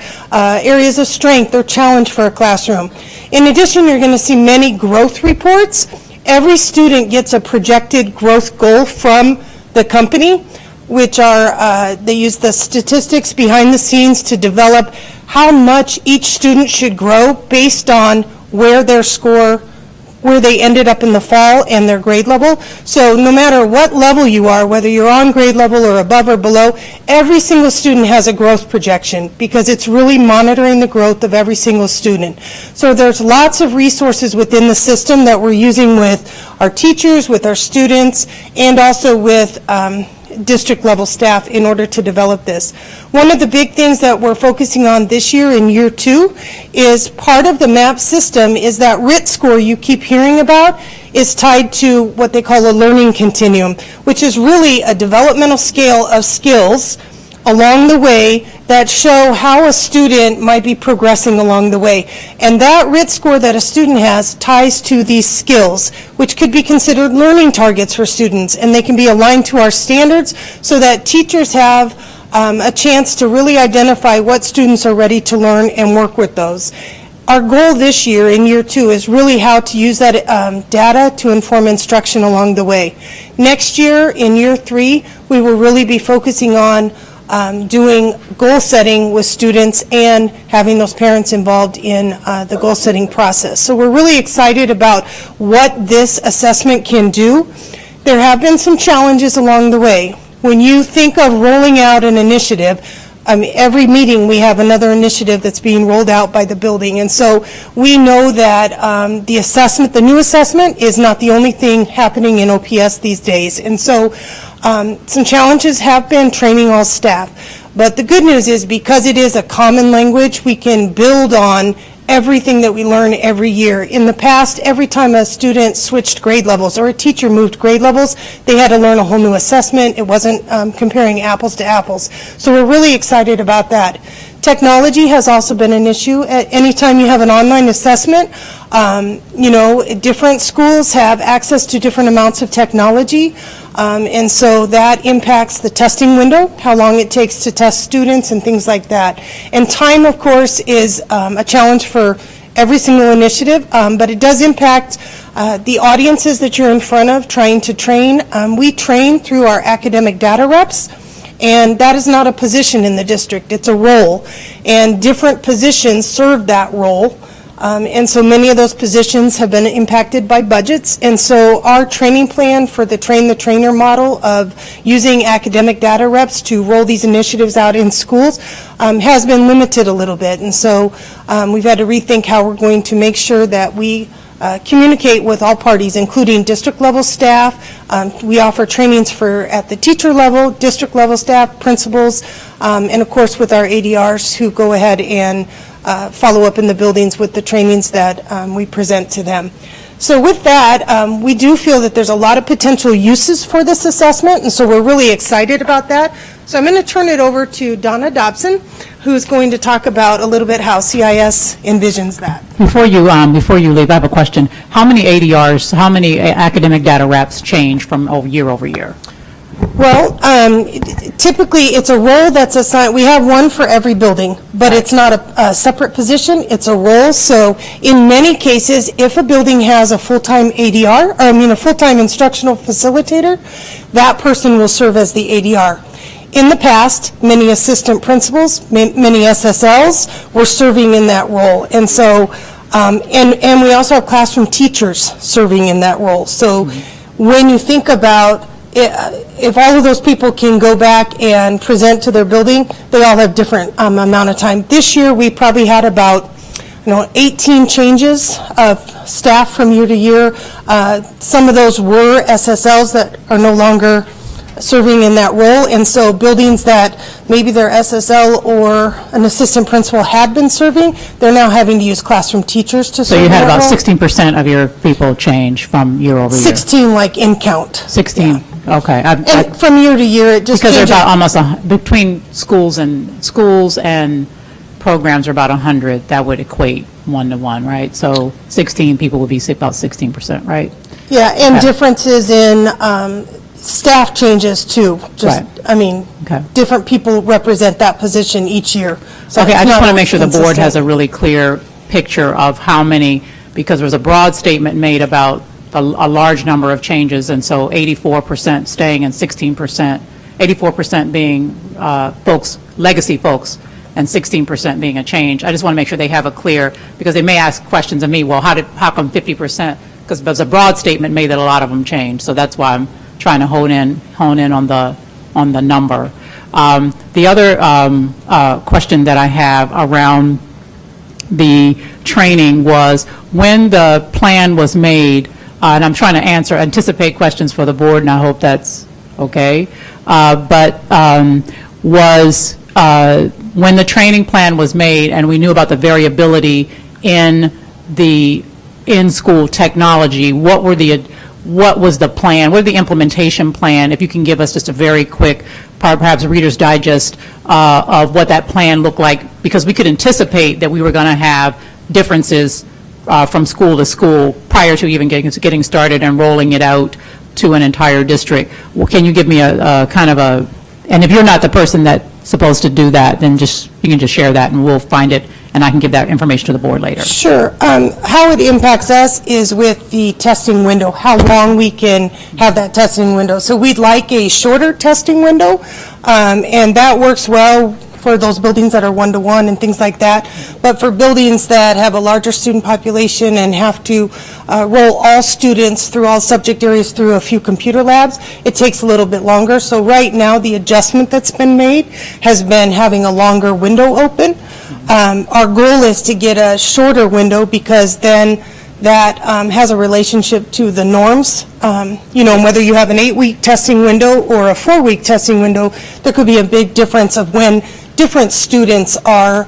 areas of strength or challenge for a classroom. In addition, you're going to see many growth reports. Every student gets a projected growth goal from the company, which are, they use the statistics behind the scenes to develop how much each student should grow based on where their score, where they ended up in the fall and their grade level. So no matter what level you are, whether you're on grade level or above or below, every single student has a growth projection because it's really monitoring the growth of every single student. So there's lots of resources within the system that we're using with our teachers, with our students, and also with district-level staff in order to develop this. One of the big things that we're focusing on this year in year 2 is part of the MAP system is that RIT score you keep hearing about is tied to what they call a learning continuum, which is really a developmental scale of skills along the way that show how a student might be progressing along the way. And that RIT score that a student has ties to these skills, which could be considered learning targets for students, and they can be aligned to our standards so that teachers have a chance to really identify what students are ready to learn and work with those. Our goal this year in year 2 is really how to use that data to inform instruction along the way. Next year in year 3, we will really be focusing on doing goal setting with students and having those parents involved in the goal setting process. So we're really excited about what this assessment can do. There have been some challenges along the way. When you think of rolling out an initiative, every meeting we have another initiative that's being rolled out by the building, and so we know that the assessment, the new assessment, is not the only thing happening in OPS these days, and so some challenges have been training all staff. But the good news is because it is a common language, we can build on everything that we learn every year. In the past, every time a student switched grade levels or a teacher moved grade levels, they had to learn a whole new assessment. It wasn't comparing apples to apples. So we're really excited about that. Technology has also been an issue. Anytime you have an online assessment, different schools have access to different amounts of technology, and so that impacts the testing window, how long it takes to test students and things like that. And time, of course, is a challenge for every single initiative, but it does impact the audiences that you're in front of trying to train. We train through our academic data reps, and that is not a position in the district, it's a role. And different positions serve that role. And so many of those positions have been impacted by budgets. And so our training plan for the Train the Trainer model of using academic data reps to roll these initiatives out in schools has been limited a little bit. And so we've had to rethink how we're going to make sure that we communicate with all parties, including district level staff. We offer trainings at the teacher level, district level staff, principals, and of course with our ADRs who go ahead and follow up in the buildings with the trainings that we present to them. So with that, we do feel that there's a lot of potential uses for this assessment, and so we're really excited about that. So I'm going to turn it over to Donna Dobson, who's going to talk about a little bit how CIS envisions that. Before you leave, I have a question. How many ADRs, how many academic data reps change from year over year? Well, typically it's a role that's assigned. We have one for every building, but it's not a separate position. It's a role. So in many cases, if a building has a full-time ADR, a full-time instructional facilitator, that person will serve as the ADR. In the past, many assistant principals, many SSLs were serving in that role. And so, and we also have classroom teachers serving in that role. So when you think about if all of those people can go back and present to their building, they all have different amount of time. This year, we probably had about 18 changes of staff from year to year. Some of those were SSLs that are no longer serving in that role, and so buildings that maybe their SSL or an assistant principal had been serving, they're now having to use classroom teachers to serve. So you had about role. 16% of your people change from year over year? 16 like in count. 16, yeah. Okay. And from year to year, it just because changes. they're about almost between schools and programs are about 100. That would equate 1-to-1, right? So 16 people would be about 16%, right? Yeah, and Okay. differences in staff changes too. Just, right. Different people represent that position each year. So Okay, it's I just not want to always make sure the board consistent. has a really clear picture of how many, because there was a broad statement made about a large number of changes, and so 84% staying and 16%, 84% being legacy folks, and 16% being a change. I just want to make sure they have a clear, because they may ask questions of me, well, how come 50%? Because there's a broad statement made that a lot of them changed, so that's why I'm trying to hone in on the number. The other question that I have around the training was when the plan was made, and I'm trying to anticipate questions for the board, and I hope that's okay? But was, when the training plan was made and we knew about the variability in the in-school technology, what was the plan, what was the implementation plan? If you can give us just a very quick, perhaps a Reader's Digest of what that plan looked like, because we could anticipate that we were going to have differences from school to school prior to even getting started and rolling it out to an entire district. Well, can you give me a kind of a, and if you're not the person that's supposed to do that, then you can just share that and we'll find it and I can give that information to the board later. Sure. How it impacts us is with the testing window, how long we can have that testing window. So we'd like a shorter testing window, and that works well for those buildings that are one-to-one and things like that. But for buildings that have a larger student population and have to roll all students through all subject areas through a few computer labs, it takes a little bit longer. So right now, the adjustment that's been made has been having a longer window open. Our goal is to get a shorter window because then that has a relationship to the norms. Whether you have an 8-week testing window or a 4-week testing window, there could be a big difference of when different students are,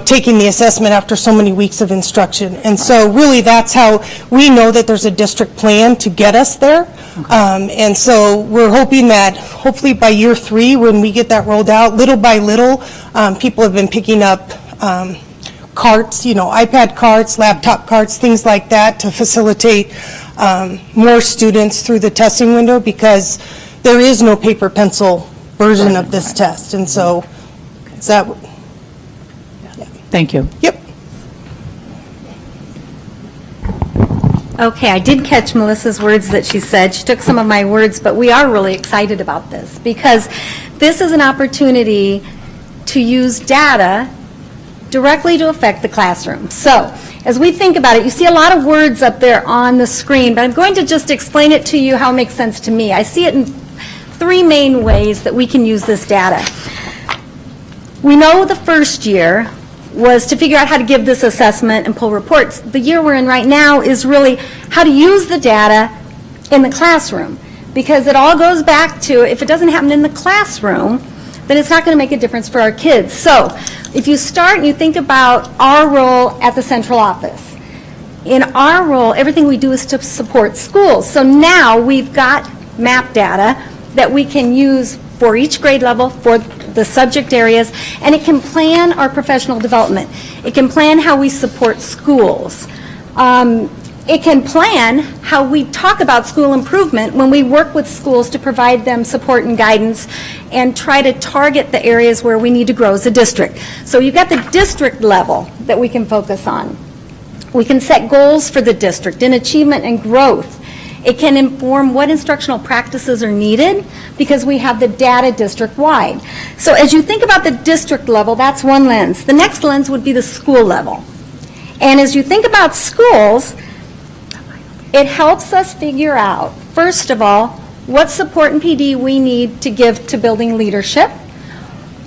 taking the assessment after so many weeks of instruction. And so really that's how we know that there's a district plan to get us there. And so we're hoping that hopefully by year 3, when we get that rolled out, little by little, people have been picking up carts, iPad carts, laptop carts, things like that to facilitate more students through the testing window because there is no paper pencil version of this test. And so is that... Thank you. Yep. Okay, I did catch Melissa's words that she said. She took some of my words, but we are really excited about this because this is an opportunity to use data directly to affect the classroom. So, as we think about it, you see a lot of words up there on the screen, but I'm going to just explain it to you how it makes sense to me. I see it in 3 main ways that we can use this data. We know the first year was to figure out how to give this assessment and pull reports. The year we're in right now is really how to use the data in the classroom, because it all goes back to if it doesn't happen in the classroom, then it's not going to make a difference for our kids. So if you start and you think about our role at the central office, in our role, everything we do is to support schools. So now we've got MAP data that we can use for each grade level, for the subject areas, and it can plan our professional development. It can plan how we support schools. It can plan how we talk about school improvement when we work with schools to provide them support and guidance and try to target the areas where we need to grow as a district. So you've got the district level that we can focus on. We can set goals for the district in achievement and growth. It can inform what instructional practices are needed because we have the data district-wide. So as you think about the district level, that's one lens. The next lens would be the school level. And as you think about schools, it helps us figure out, first of all, what support and PD we need to give to building leadership,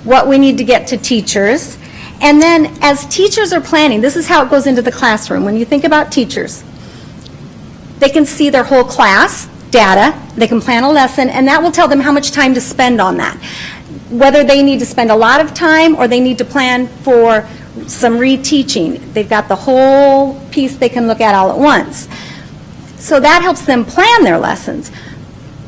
what we need to get to teachers, and then as teachers are planning, this is how it goes into the classroom. When you think about teachers, they can see their whole class data, they can plan a lesson, and that will tell them how much time to spend on that. Whether they need to spend a lot of time or they need to plan for some reteaching. They've got the whole piece they can look at all at once. So that helps them plan their lessons.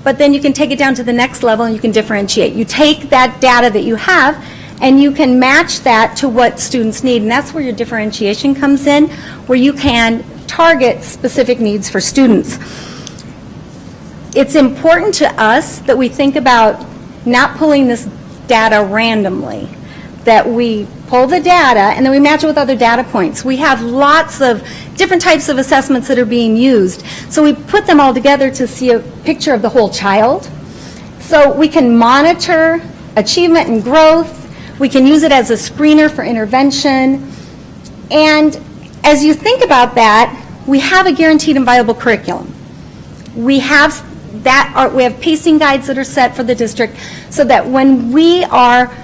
But then you can take it down to the next level and you can differentiate. You take that data that you have and you can match that to what students need, and that's where your differentiation comes in, where you can target specific needs for students. It's important to us that we think about not pulling this data randomly, that we pull the data and then we match it with other data points. We have lots of different types of assessments that are being used, so we put them all together to see a picture of the whole child. So we can monitor achievement and growth, we can use it as a screener for intervention, and as you think about that, we have a guaranteed and viable curriculum. We have pacing guides that are set for the district so that when we are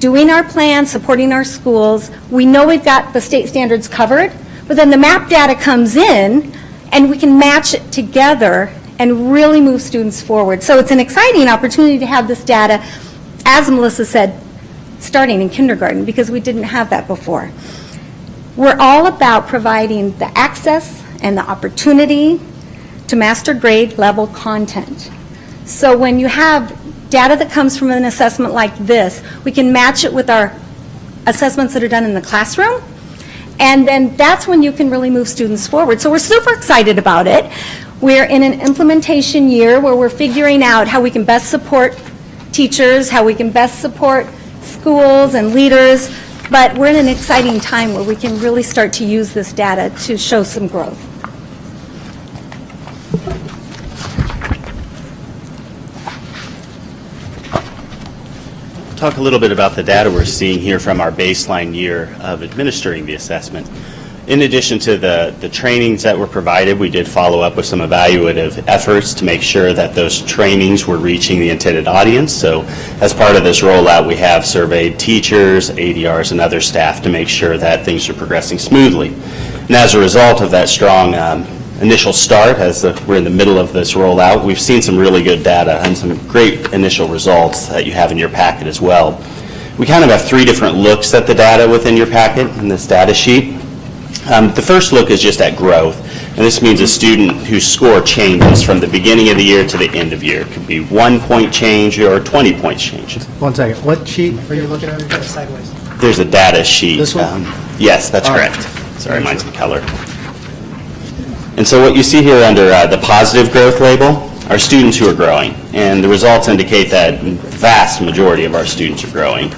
doing our plan, supporting our schools, we know we've got the state standards covered, but then the MAP data comes in and we can match it together and really move students forward. So it's an exciting opportunity to have this data, as Melissa said, starting in kindergarten, because we didn't have that before. We're all about providing the access and the opportunity to master grade level content. So when you have data that comes from an assessment like this, we can match it with our assessments that are done in the classroom, and then that's when you can really move students forward. So we're super excited about it. We're in an implementation year where we're figuring out how we can best support teachers, how we can best support schools and leaders, but we're in an exciting time where we can really start to use this data to show some growth. Talk a little bit about the data we're seeing here from our baseline year of administering the assessment. In addition to the trainings that were provided, we did follow up with some evaluative efforts to make sure that those trainings were reaching the intended audience. So as part of this rollout, we have surveyed teachers, ADRs, and other staff to make sure that things are progressing smoothly. And as a result of that strong initial start, as we're in the middle of this rollout, we've seen some really good data and some great initial results that you have in your packet as well. We kind of have three different looks at the data within your packet in this data sheet. The first look is just at growth, and this means a student whose score changes from the beginning of the year to the end of year. It could be 1 point change or 20 points change. 1 second. What sheet are you looking at? Sideways. There's a data sheet. This one? Yes, that's All right. correct. Sorry, mine's in color. And so what you see here under the positive growth label are students who are growing, and the results indicate that the vast majority of our students are growing.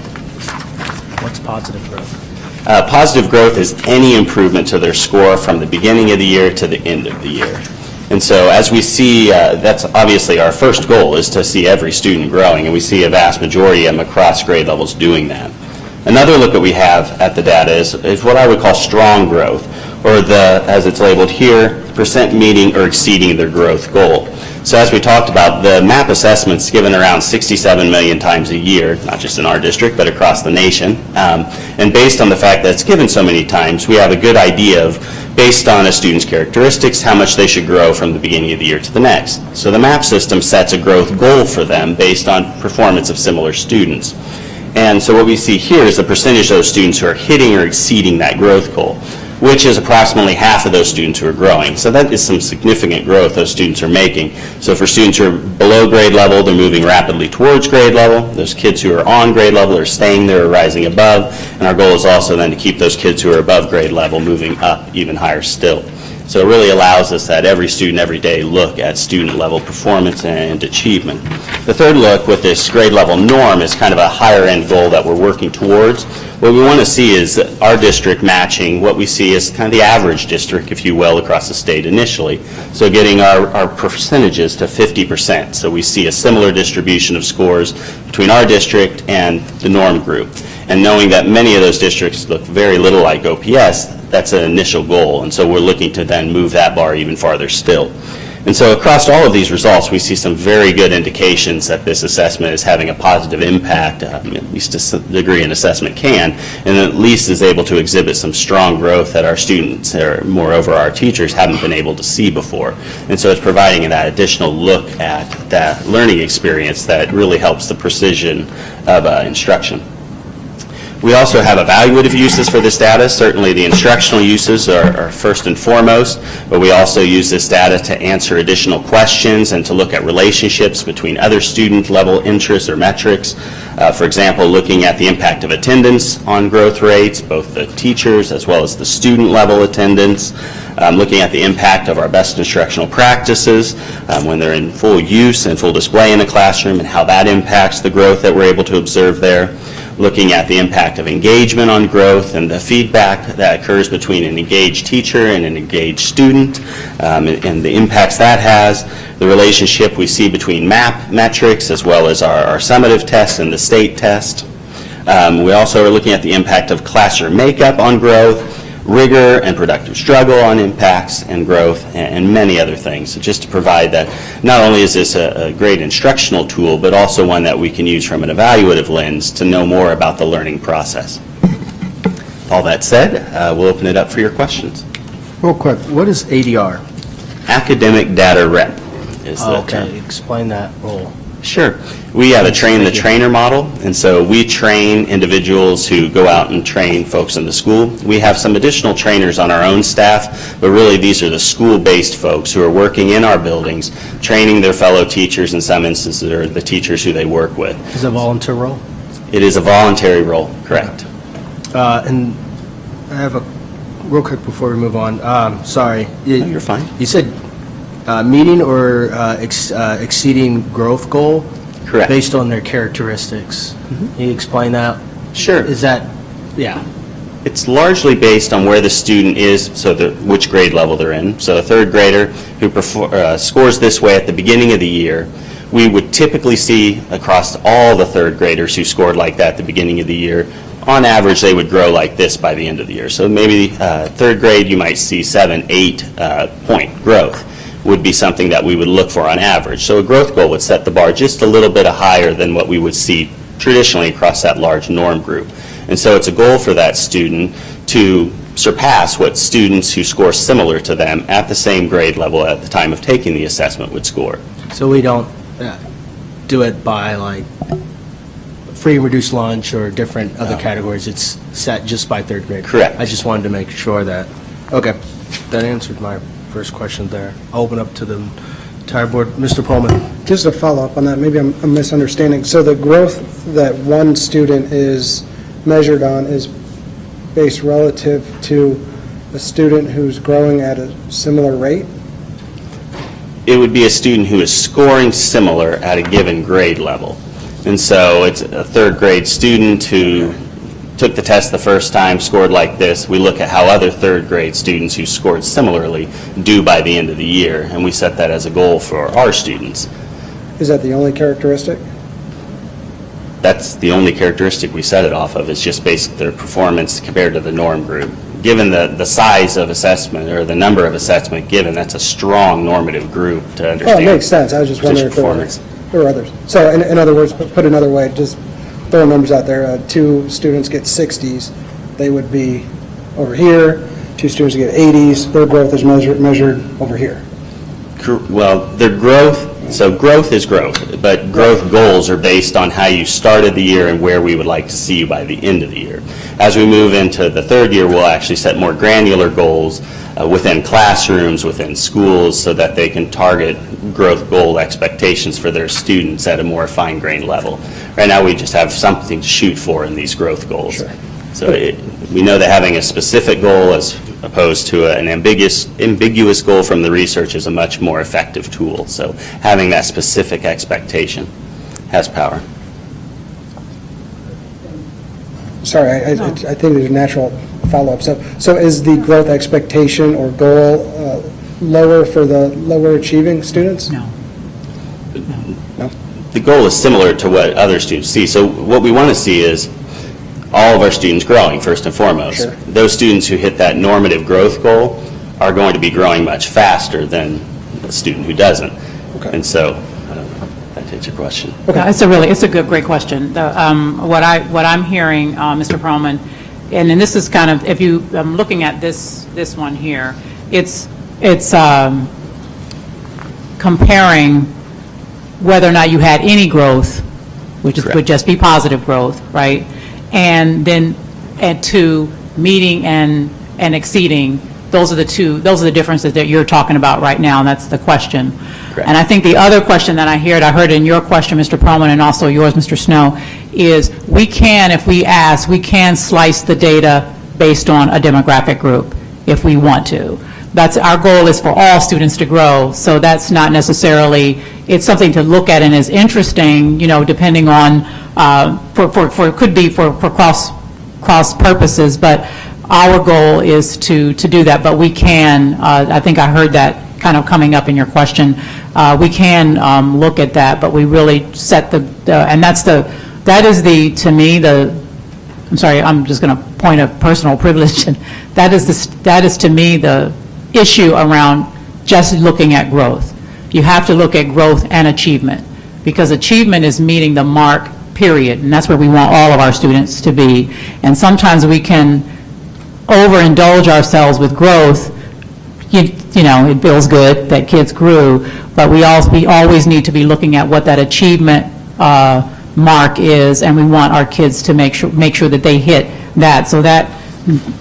What's positive growth? Positive growth is any improvement to their score from the beginning of the year to the end of the year. And so as we see, that's obviously our first goal, is to see every student growing, and we see a vast majority of them across grade levels doing that. Another look that we have at the data is what I would call strong growth, or as it's labeled here, percent meeting or exceeding their growth goal. So as we talked about, the MAP assessment's given around 67 million times a year, not just in our district, but across the nation. And based on the fact that it's given so many times, we have a good idea of, based on a student's characteristics, how much they should grow from the beginning of the year to the next. So the MAP system sets a growth goal for them based on performance of similar students. And so what we see here is the percentage of those students who are hitting or exceeding that growth goal, which is approximately half of those students who are growing. So that is some significant growth those students are making. So for students who are below grade level, they're moving rapidly towards grade level. Those kids who are on grade level are staying there or rising above. And our goal is also then to keep those kids who are above grade level moving up even higher still. So it really allows us at every student, every day, look at student level performance and achievement. The third look with this grade level norm is kind of a higher end goal that we're working towards. What we want to see is our district matching what we see as kind of the average district, if you will, across the state initially. So getting our percentages to 50%. So we see a similar distribution of scores between our district and the norm group. And knowing that many of those districts look very little like OPS, that's an initial goal. And so we're looking to then move that bar even farther still. And so across all of these results, we see some very good indications that this assessment is having a positive impact, at least to some degree an assessment can, and at least is able to exhibit some strong growth that our students, or moreover our teachers, haven't been able to see before. And so it's providing that additional look at that learning experience that really helps the precision of instruction. We also have evaluative uses for this data. Certainly the instructional uses are first and foremost, but we also use this data to answer additional questions and to look at relationships between other student level interests or metrics. For example, looking at the impact of attendance on growth rates, both the teachers as well as the student level attendance. Looking at the impact of our best instructional practices when they're in full use and full display in a classroom, and how that impacts the growth that we're able to observe there. Looking at the impact of engagement on growth and the feedback that occurs between an engaged teacher and an engaged student, and the impacts that has. The relationship we see between MAP metrics as well as our summative test and the state test. We also are looking at the impact of classroom makeup on growth, rigor and productive struggle on impacts and growth, and many other things. So just to provide that not only is this a great instructional tool, but also one that we can use from an evaluative lens to know more about the learning process. All that said, we'll open it up for your questions. Real quick, what is ADR? Academic Data Rep. is the term. Okay, explain that role. Sure. We have a train-the-trainer model, and so we train individuals who go out and train folks in the school. We have some additional trainers on our own staff, but really these are the school-based folks who are working in our buildings, training their fellow teachers, in some instances, or the teachers who they work with. Is it a volunteer role? It is a voluntary role, correct. And I have a, real quick before we move on, sorry. You're fine. You said meeting or exceeding growth goal? Correct. Based on their characteristics. Can you explain that? Sure. Is that, yeah. It's largely based on where the student is, so which grade level they're in. So a third grader who scores this way at the beginning of the year, we would typically see across all the third graders who scored like that at the beginning of the year, on average, they would grow like this by the end of the year. So maybe third grade, you might see 7, 8 point growth would be something that we would look for on average. So a growth goal would set the bar just a little bit higher than what we would see traditionally across that large norm group. And so it's a goal for that student to surpass what students who score similar to them at the same grade level at the time of taking the assessment would score. So we don't do it by like free and reduced lunch or different other categories. It's set just by third grade. Correct. I just wanted to make sure that, okay, that answered my first question there. I'll open up to the entire board. Mr. Pullman. Just to follow up on that, maybe I'm misunderstanding. So the growth that one student is measured on is based relative to a student who's growing at a similar rate? It would be a student who is scoring similar at a given grade level. And so it's a third grade student who took the test the first time, scored like this. We look at how other third grade students who scored similarly do by the end of the year, and we set that as a goal for our students. Is that the only characteristic? That's the only characteristic we set it off of. It's just based their performance compared to the norm group. Given the size of assessment or the number of assessment given, that's a strong normative group to understand. Oh, it makes sense. I was just wondering if there were others. So in other words, put another way, just throwing numbers out there, 2 students get 60s, they would be over here. 2 students get 80s, their growth is measured over here. Well, their growth, so growth is growth, but growth goals are based on how you started the year and where we would like to see you by the end of the year. As we move into the third year, we'll actually set more granular goals within classrooms, within schools, so that they can target growth goal expectations for their students at a more fine-grained level. Right now, we just have something to shoot for in these growth goals. Sure. So we know that having a specific goal as opposed to an ambiguous goal from the research is a much more effective tool. So having that specific expectation has power. Sorry, I think there's a natural follow-up. So is the growth expectation or goal lower for the lower achieving students? No. No? The goal is similar to what other students see. So what we want to see is all of our students growing, first and foremost. Sure. Those students who hit that normative growth goal are going to be growing much faster than a student who doesn't. Okay. And so, I don't know if that takes your question. Yeah, it's a great question. What I'm hearing, Mr. Perlman, and then this is kind of, if you, I'm looking at this one here, it's comparing whether or not you had any growth, which would just be positive growth, right? And then to meeting and exceeding, those are the differences that you're talking about right now, and that's the question. Correct. And I think the other question that I heard in your question, Mr. Perlman, and also yours, Mr. Snow, is we can, if we ask, we can slice the data based on a demographic group if we want to. That's our goal, is for all students to grow, so that's not necessarily, it's something to look at and is interesting, depending on, could be for cross purposes, but our goal is to do that, but we can, I think I heard that kind of coming up in your question, we can look at that, but we really set and that is to me, I'm sorry, I'm just going to point a personal privilege, that is to me the issue around just looking at growth. You have to look at growth and achievement, because achievement is meeting the mark, period, and that's where we want all of our students to be. And sometimes we can overindulge ourselves with growth you know, it feels good that kids grew, but we always need to be looking at what that achievement mark is, and we want our kids to make sure that they hit that. So that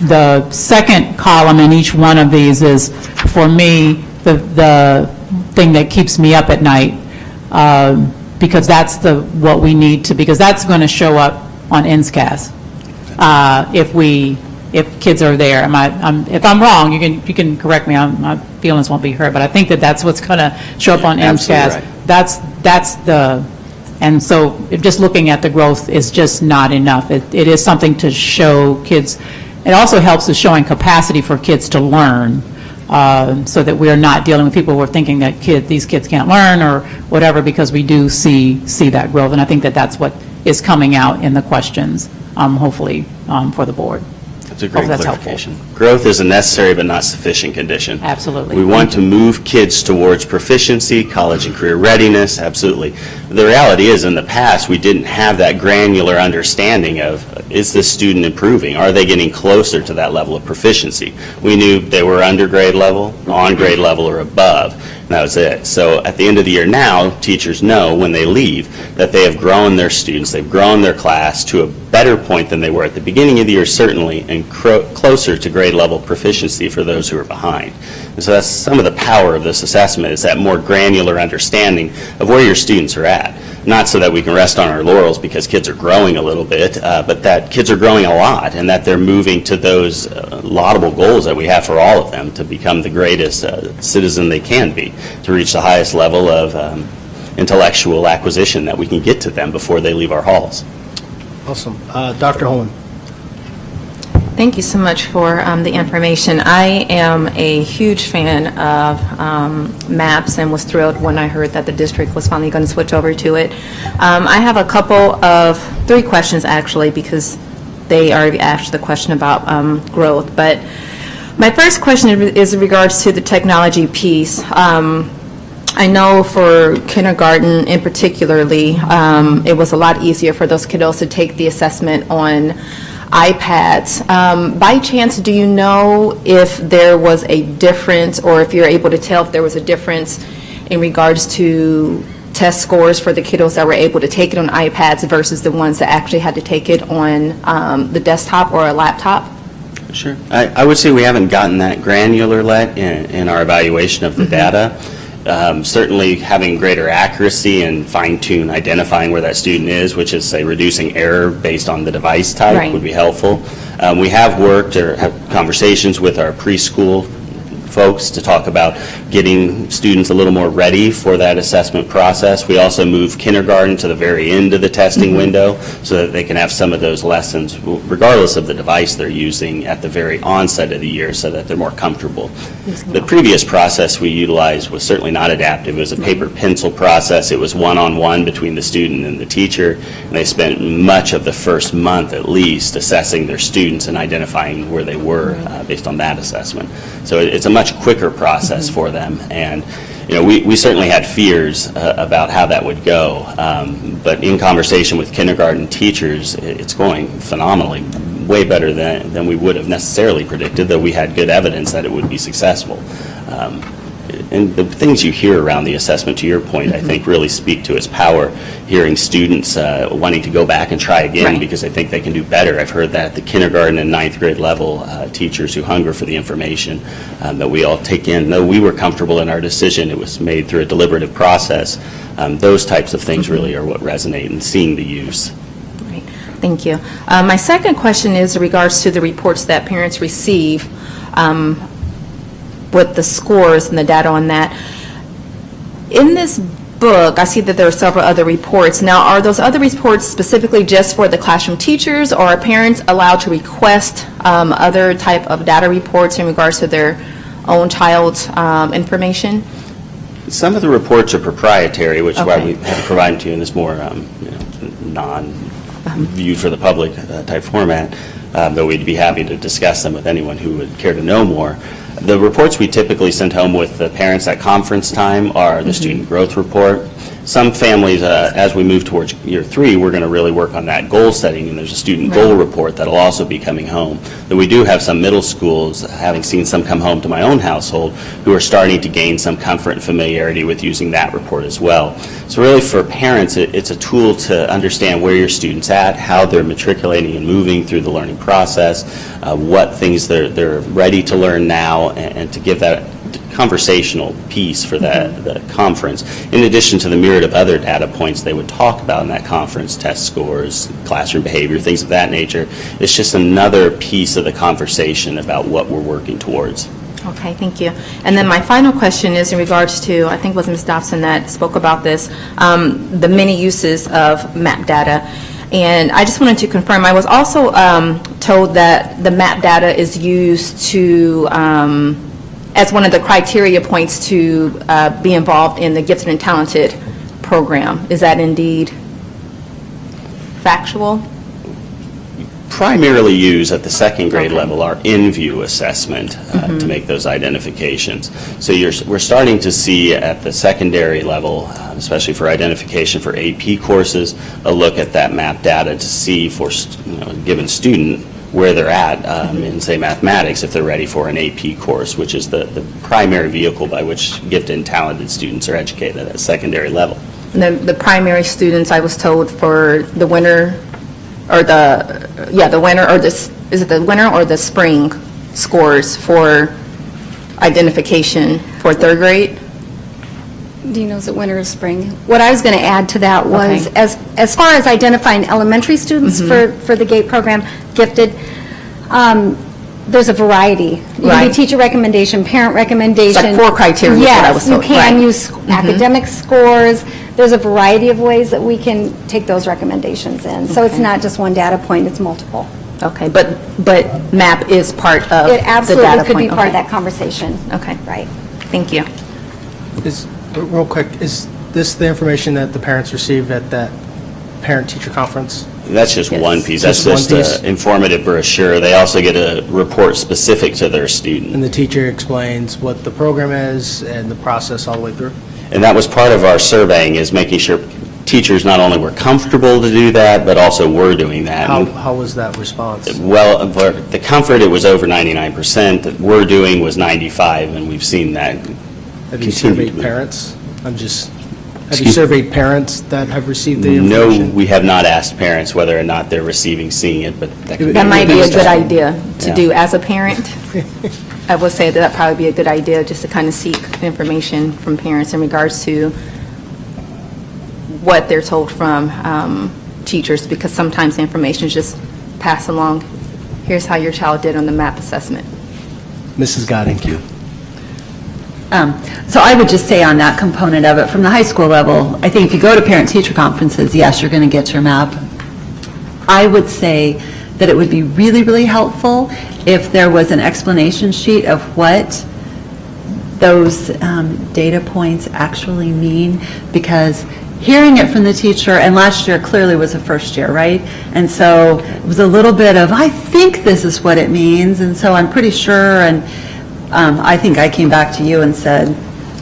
the second column in each one of these is, for me, the thing that keeps me up at night, because that's what we need to, because that's going to show up on NSCAS if kids are there. If I'm wrong, you can correct me. My feelings won't be hurt, but I think that's what's going to show up on NSCAS. Right. And so just looking at the growth is just not enough. It is something to show kids. It also helps with showing capacity for kids to learn, so that we're not dealing with people who are thinking that these kids can't learn or whatever, because we do see that growth. And I think that's what is coming out in the questions, hopefully, for the board. That's a great clarification. Growth is a necessary but not sufficient condition. Absolutely. We want to move kids towards proficiency, college and career readiness, absolutely. The reality is, in the past, we didn't have that granular understanding of, is this student improving? Are they getting closer to that level of proficiency? We knew they were under grade level, on grade level, or above, and that was it. So at the end of the year now, teachers know when they leave that they have grown their students, they've grown their class to a better point than they were at the beginning of the year, certainly, and closer to grade level proficiency for those who are behind. And so that's some of the power of this assessment, is that more granular understanding of where your students are at. Not so that we can rest on our laurels because kids are growing a little bit, but that kids are growing a lot, and that they're moving to those laudable goals that we have for all of them to become the greatest citizen they can be, to reach the highest level of intellectual acquisition that we can get to them before they leave our halls. Awesome. Dr. Holman. Thank you so much for the information. I am a huge fan of MAPS and was thrilled when I heard that the district was finally going to switch over to it. I have three questions actually, because they already asked the question about growth. But my first question is in regards to the technology piece. I know for kindergarten in particularly, it was a lot easier for those kiddos to take the assessment on iPads. By chance, do you know if there was a difference, or if you're able to tell if there was a difference in regards to test scores for the kiddos that were able to take it on iPads versus the ones that actually had to take it on the desktop or a laptop? Sure. I would say we haven't gotten that granular yet in our evaluation of the data. Certainly having greater accuracy and fine-tune identifying where that student is, which is, say, reducing error based on the device type, would be helpful. We have worked or have conversations with our preschool folks to talk about getting students a little more ready for that assessment process. We also move kindergarten to the very end of the testing window so that they can have some of those lessons, regardless of the device they're using, at the very onset of the year so that they're more comfortable. The previous process we utilized was certainly not adaptive. It was a paper pencil process. It was one-on-one between the student and the teacher, and they spent much of the first month at least assessing their students and identifying where they were based on that assessment. So it's a much quicker process for them, and we certainly had fears about how that would go, but in conversation with kindergarten teachers, it's going phenomenally, way better than we would have necessarily predicted, though we had good evidence that it would be successful. And the things you hear around the assessment, to your point, I think really speak to its power. Hearing students wanting to go back and try again because they think they can do better. I've heard that at the kindergarten and ninth grade level, teachers who hunger for the information that we all take in. Though we were comfortable in our decision, it was made through a deliberative process. Those types of things really are what resonate in seeing the use. Great. Thank you. My second question is in regards to the reports that parents receive with the scores and the data on that. In this book, I see that there are several other reports. Now, are those other reports specifically just for the classroom teachers, or are parents allowed to request other type of data reports in regards to their own child's information? Some of the reports are proprietary, which is why we have to provide them to you in this more non-viewed for the public type format. but we'd be happy to discuss them with anyone who would care to know more. The reports we typically send home with the parents at conference time are the student growth report. Some families, as we move towards year 3, we're going to really work on that goal setting, and there's a student goal report that'll also be coming home. Then we do have some middle schools, having seen some come home to my own household, who are starting to gain some comfort and familiarity with using that report as well. So really for parents, it's a tool to understand where your student's at, how they're matriculating and moving through the learning process, what things they're ready to learn now, and to give that conversational piece for the conference, in addition to the myriad of other data points they would talk about in that conference, test scores, classroom behavior, things of that nature. It's just another piece of the conversation about what we're working towards. Okay, thank you. And then my final question is in regards to, I think it was Ms. Dobson that spoke about this, the many uses of MAP data. And I just wanted to confirm, I was also told that the MAP data is used to as one of the criteria points to be involved in the Gifted and Talented program. Is that indeed factual? Primarily used at the second grade level our in-view assessment to make those identifications. So we're starting to see at the secondary level, especially for identification for AP courses, a look at that MAP data to see for a given student where they're at in, say, mathematics, if they're ready for an AP course, which is the primary vehicle by which gifted and talented students are educated at secondary level. The primary students, I was told, for the winter, or the winter, or is it the winter or the spring scores for identification for third grade? Do you know, is it winter or spring? What I was going to add to that was, as far as identifying elementary students for the GATE program, gifted, there's a variety. You can do teacher recommendation, parent recommendation. It's like 4 criteria. Yes, what I was told. You can use academic scores. There's a variety of ways that we can take those recommendations in. So it's not just one data point, it's multiple. Okay, but MAP is part of the data point. It absolutely could be part of that conversation. Okay. Right. Thank you. Real quick, is this the information that the parents receive at that parent-teacher conference? That's just one piece. That's just an informative brochure. They also get a report specific to their student. And the teacher explains what the program is and the process all the way through? And that was part of our surveying, is making sure teachers not only were comfortable to do that, but also were doing that. How was that response? Well, for the comfort, it was over 99%. The we're doing was 95%, and we've seen that. Have you surveyed parents? Have you surveyed parents that have received the information? No, we have not asked parents whether or not they're seeing it, but that might be a good idea to do as a parent. I would say that probably be a good idea just to kind of seek information from parents in regards to what they're told from teachers, because sometimes the information is just passed along. Here's how your child did on the MAP assessment. Mrs. Godding. Thank you. So I would just say on that component of it, from the high school level, I think if you go to parent-teacher conferences, yes, you're going to get your MAP. I would say that it would be really, really helpful if there was an explanation sheet of what those data points actually mean, because hearing it from the teacher, and last year clearly was a first year, right? And so it was a little bit of, I think this is what it means, and so I'm pretty sure, and I think I came back to you and said,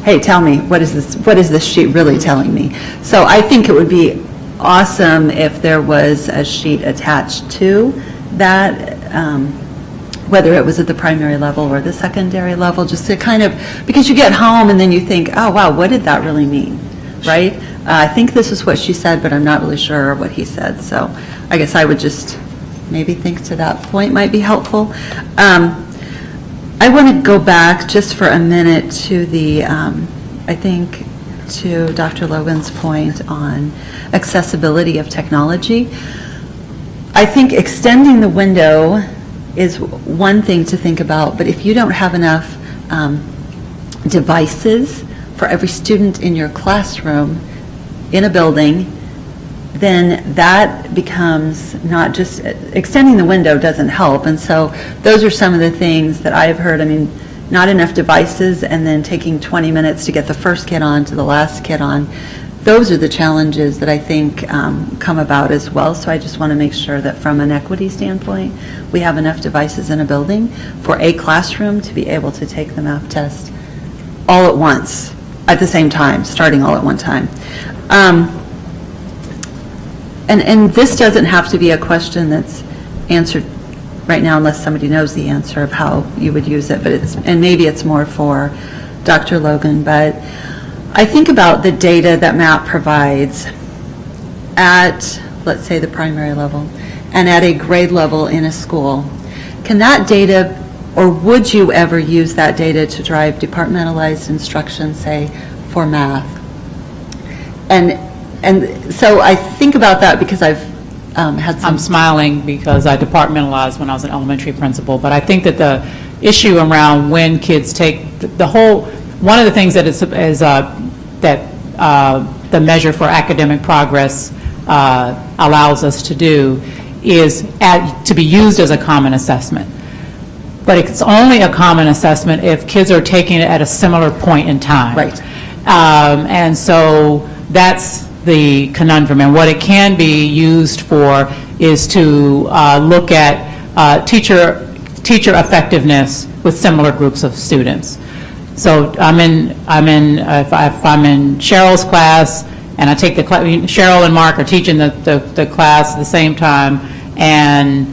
hey, tell me, what is this sheet really telling me? So I think it would be awesome if there was a sheet attached to that, whether it was at the primary level or the secondary level, just to kind of, because you get home and then you think, oh, wow, what did that really mean, right? I think this is what she said, but I'm not really sure what he said. So I guess I would just maybe think to that point might be helpful. I want to go back just for a minute to the, I think, to Dr. Logan's point on accessibility of technology. I think extending the window is one thing to think about, but if you don't have enough devices for every student in your classroom in a building, then that becomes not just, extending the window doesn't help. And so those are some of the things that I've heard. I mean, not enough devices and then taking 20 minutes to get the first kid on to the last kid on. those are the challenges that I think come about as well. So I just want to make sure that from an equity standpoint, we have enough devices in a building for a classroom to be able to take the math test all at once, at the same time, starting all at one time. And this doesn't have to be a question that's answered right now unless somebody knows the answer of how you would use it, but and maybe it's more for Dr. Logan, but I think about the data that MAP provides at, let's say, the primary level and at a grade level in a school. Can that data, or would you ever use that data to drive departmentalized instruction, say, for math? And so I think about that because I've had some... I'm smiling because I departmentalized when I was an elementary principal, but I think that the issue around when kids take one of the things that the measure for academic progress allows us to do is to be used as a common assessment. But it's only a common assessment if kids are taking it at a similar point in time. Right. And so that's the conundrum. And what it can be used for is to look at teacher effectiveness with similar groups of students. So if I'm in Cheryl's class and I take the class, Cheryl and Mark are teaching the class at the same time, and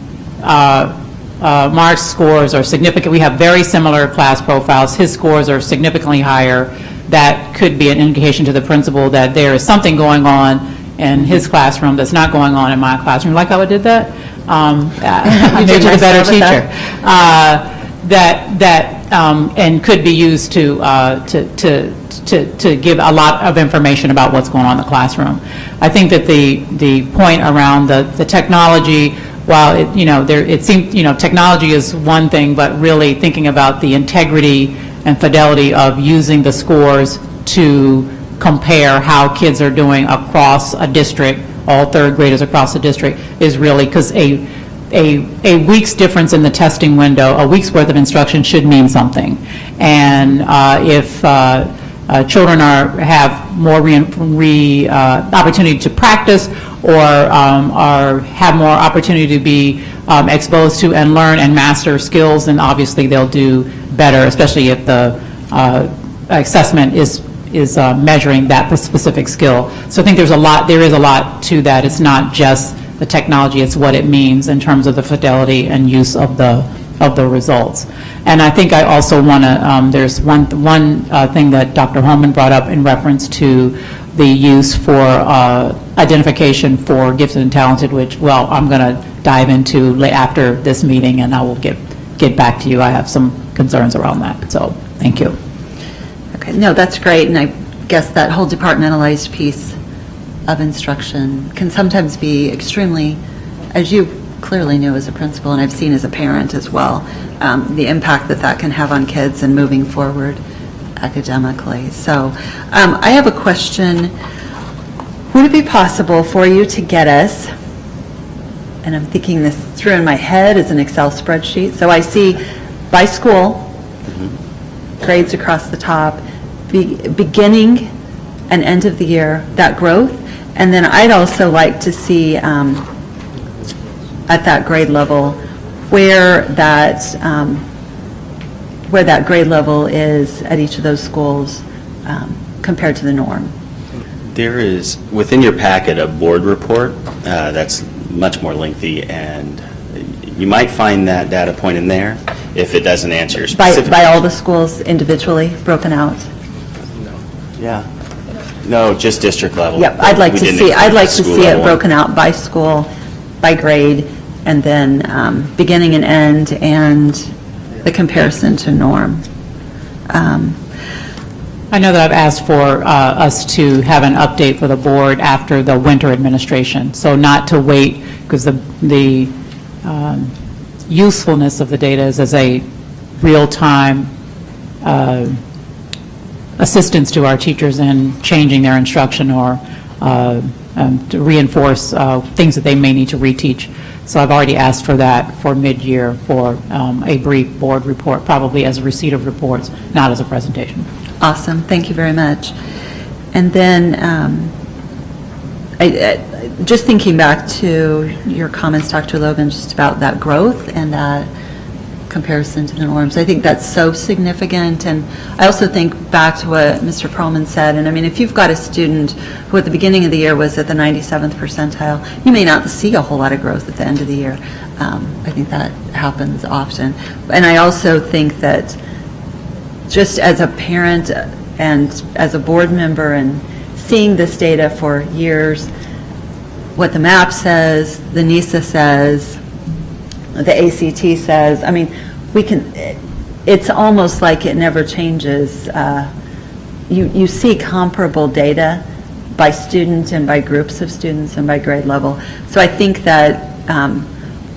Mark's scores are significant. We have very similar class profiles. His scores are significantly higher. That could be an indication to the principal that there is something going on in his classroom that's not going on in my classroom. Like how I did that? I made you a better teacher. And could be used to give a lot of information about what's going on in the classroom. I think that the point around the technology, while it seems technology is one thing, but really thinking about the integrity and fidelity of using the scores to compare how kids are doing across a district, all third graders across the district, is really, because a week's difference in the testing window, a week's worth of instruction should mean something. And if children have more opportunity to practice or have more opportunity to be exposed to and learn and master skills, then obviously they'll do better, especially if the assessment is measuring that specific skill. So I think there is a lot to that. It's not just the technology, it's what it means in terms of the fidelity and use of the results. And I think I also want to, there's one thing that Dr. Holman brought up in reference to the use for identification for gifted and talented, which, well, I'm going to dive into after this meeting, and I will get back to you. I have some concerns around that, so thank you. Okay, no, that's great, and I guess that whole departmentalized piece of instruction can sometimes be extremely, as you clearly knew as a principal, and I've seen as a parent as well, the impact that can have on kids and moving forward academically. So I have a question. Would it be possible for you to get us, and I'm thinking this through in my head as an Excel spreadsheet, so I see by school, grades across the top, beginning and end of the year, that growth, and then I'd also like to see at that grade level where that grade level is at each of those schools compared to the norm. There is, within your packet, a board report that's much more lengthy, and you might find that data point in there if it doesn't answer your specific... By all the schools individually broken out? Yeah. No, just district level. Yep, I'd like to see it broken out by school, by grade, and then beginning and end, and the comparison to norm. I know that I've asked for us to have an update for the board after the winter administration, so not to wait, because the usefulness of the data is as a real-time assistance to our teachers in changing their instruction or to reinforce things that they may need to reteach. So I've already asked for that for mid-year for a brief board report, probably as a receipt of reports, not as a presentation. Awesome. Thank you very much. And then just thinking back to your comments, Dr. Logan, just about that growth and that comparison to the norms, I think that's so significant. And I also think back to what Mr. Perlman said, and I mean, if you've got a student who at the beginning of the year was at the 97th percentile, you may not see a whole lot of growth at the end of the year. I think that happens often. And I also think that just as a parent and as a board member and seeing this data for years, what the MAP says, the NISA says, the ACT says, I mean, it's almost like it never changes. You see comparable data by student and by groups of students and by grade level. So I think that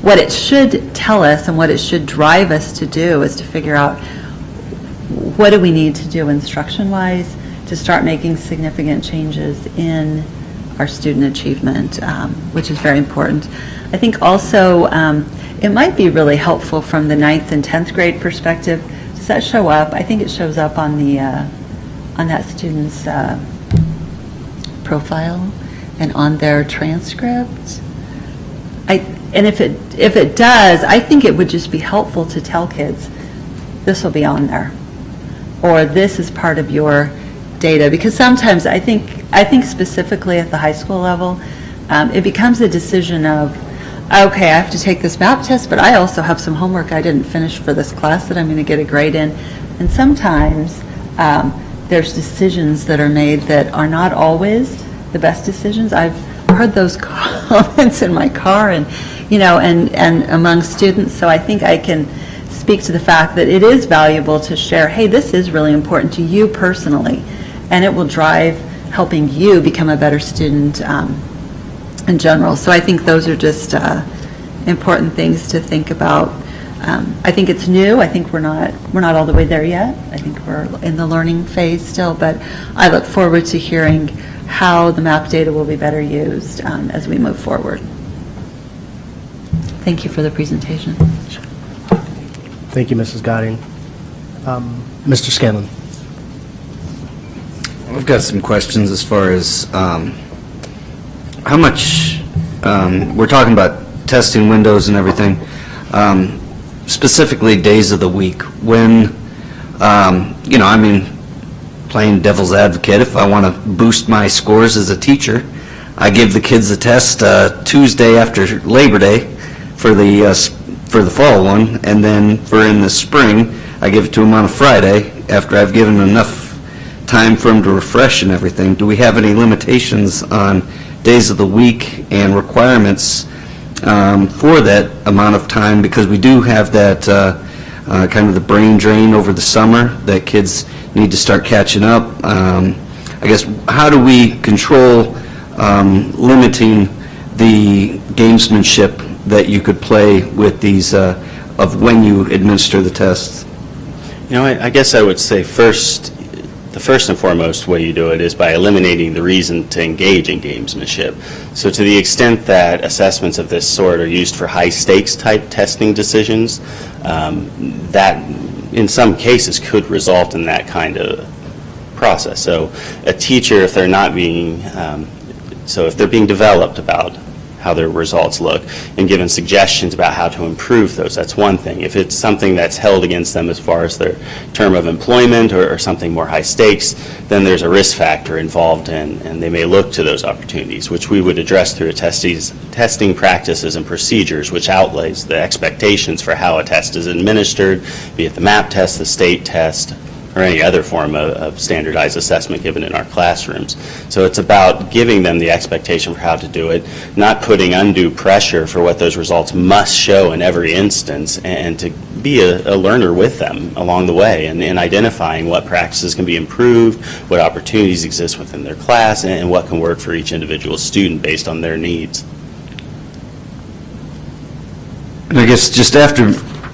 what it should tell us and what it should drive us to do is to figure out what do we need to do instruction-wise to start making significant changes in our student achievement, which is very important. I think also it might be really helpful from the 9th and 10th grade perspective. Does that show up? I think it shows up on the on that student's profile and on their transcript. And if it does, I think it would just be helpful to tell kids, this will be on there, or this is part of your data, because sometimes I think specifically at the high school level, it becomes a decision of, okay, I have to take this MAP test, but I also have some homework I didn't finish for this class that I'm going to get a grade in. And sometimes there's decisions that are made that are not always the best decisions. I've heard those comments in my car and among students, so I think I can speak to the fact that it is valuable to share, hey, this is really important to you personally, and it will drive helping you become a better student in general. So I think those are just important things to think about. I think it's new. I think we're not all the way there yet. I think we're in the learning phase still, but I look forward to hearing how the MAP data will be better used as we move forward. Thank you for the presentation. Thank you, Mrs. Goding. Mr. Scanlon. I've got some questions as far as how much, we're talking about testing windows and everything, specifically days of the week when, playing devil's advocate, if I want to boost my scores as a teacher, I give the kids a test Tuesday after Labor Day for the fall one, and then for in the spring, I give it to them on a Friday after I've given enough time for them to refresh and everything. Do we have any limitations on days of the week and requirements for that amount of time? Because we do have that kind of the brain drain over the summer that kids need to start catching up. I guess, how do we control limiting the gamesmanship that you could play with these of when you administer the tests? I guess I would say the first and foremost way you do it is by eliminating the reason to engage in gamesmanship. So to the extent that assessments of this sort are used for high stakes type testing decisions, that in some cases could result in that kind of process. So a teacher, if they're not being, if they're being developed about how their results look and given suggestions about how to improve those, that's one thing. If it's something that's held against them as far as their term of employment or something more high stakes, then there's a risk factor involved and they may look to those opportunities, which we would address through testing practices and procedures, which outlays the expectations for how a test is administered, be it the MAP test, the state test, or any other form of standardized assessment given in our classrooms. So it's about giving them the expectation for how to do it, not putting undue pressure for what those results must show in every instance, and to be a learner with them along the way and identifying what practices can be improved, what opportunities exist within their class, and what can work for each individual student based on their needs. And I guess just after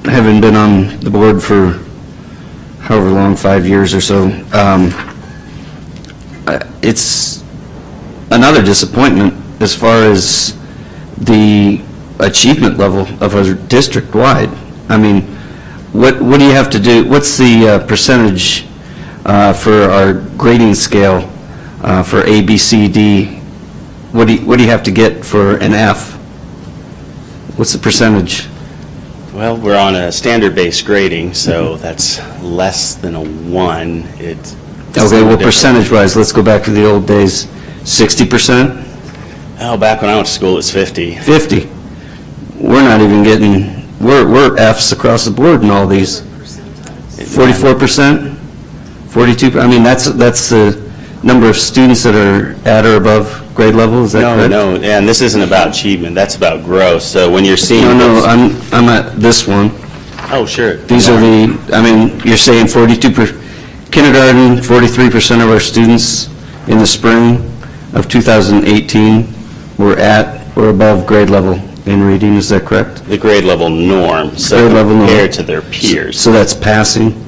having been on the board for however long, 5 years or so, it's another disappointment as far as the achievement level of a district-wide. I mean, what do you have to do? What's the percentage for our grading scale for A, B, C, D what do you have to get for an F? What's the percentage? Well, we're on a standard-based grading, so that's less than a 1. Okay, well, percentage-wise, let's go back to the old days. 60%? Oh, back when I went to school, it was 50. 50. We're not even getting, we're Fs across the board in all these. 44%? 42%? I mean, that's the number of students that are at or above grade level, is that correct? No, and this isn't about achievement, that's about growth. So when you're seeing... No, I'm at this one. Oh, sure. These are you're saying 42%, kindergarten, 43% of our students in the spring of 2018 were at or above grade level in reading, is that correct? The grade level norm, so Grade level norm. compared to their peers. So that's passing?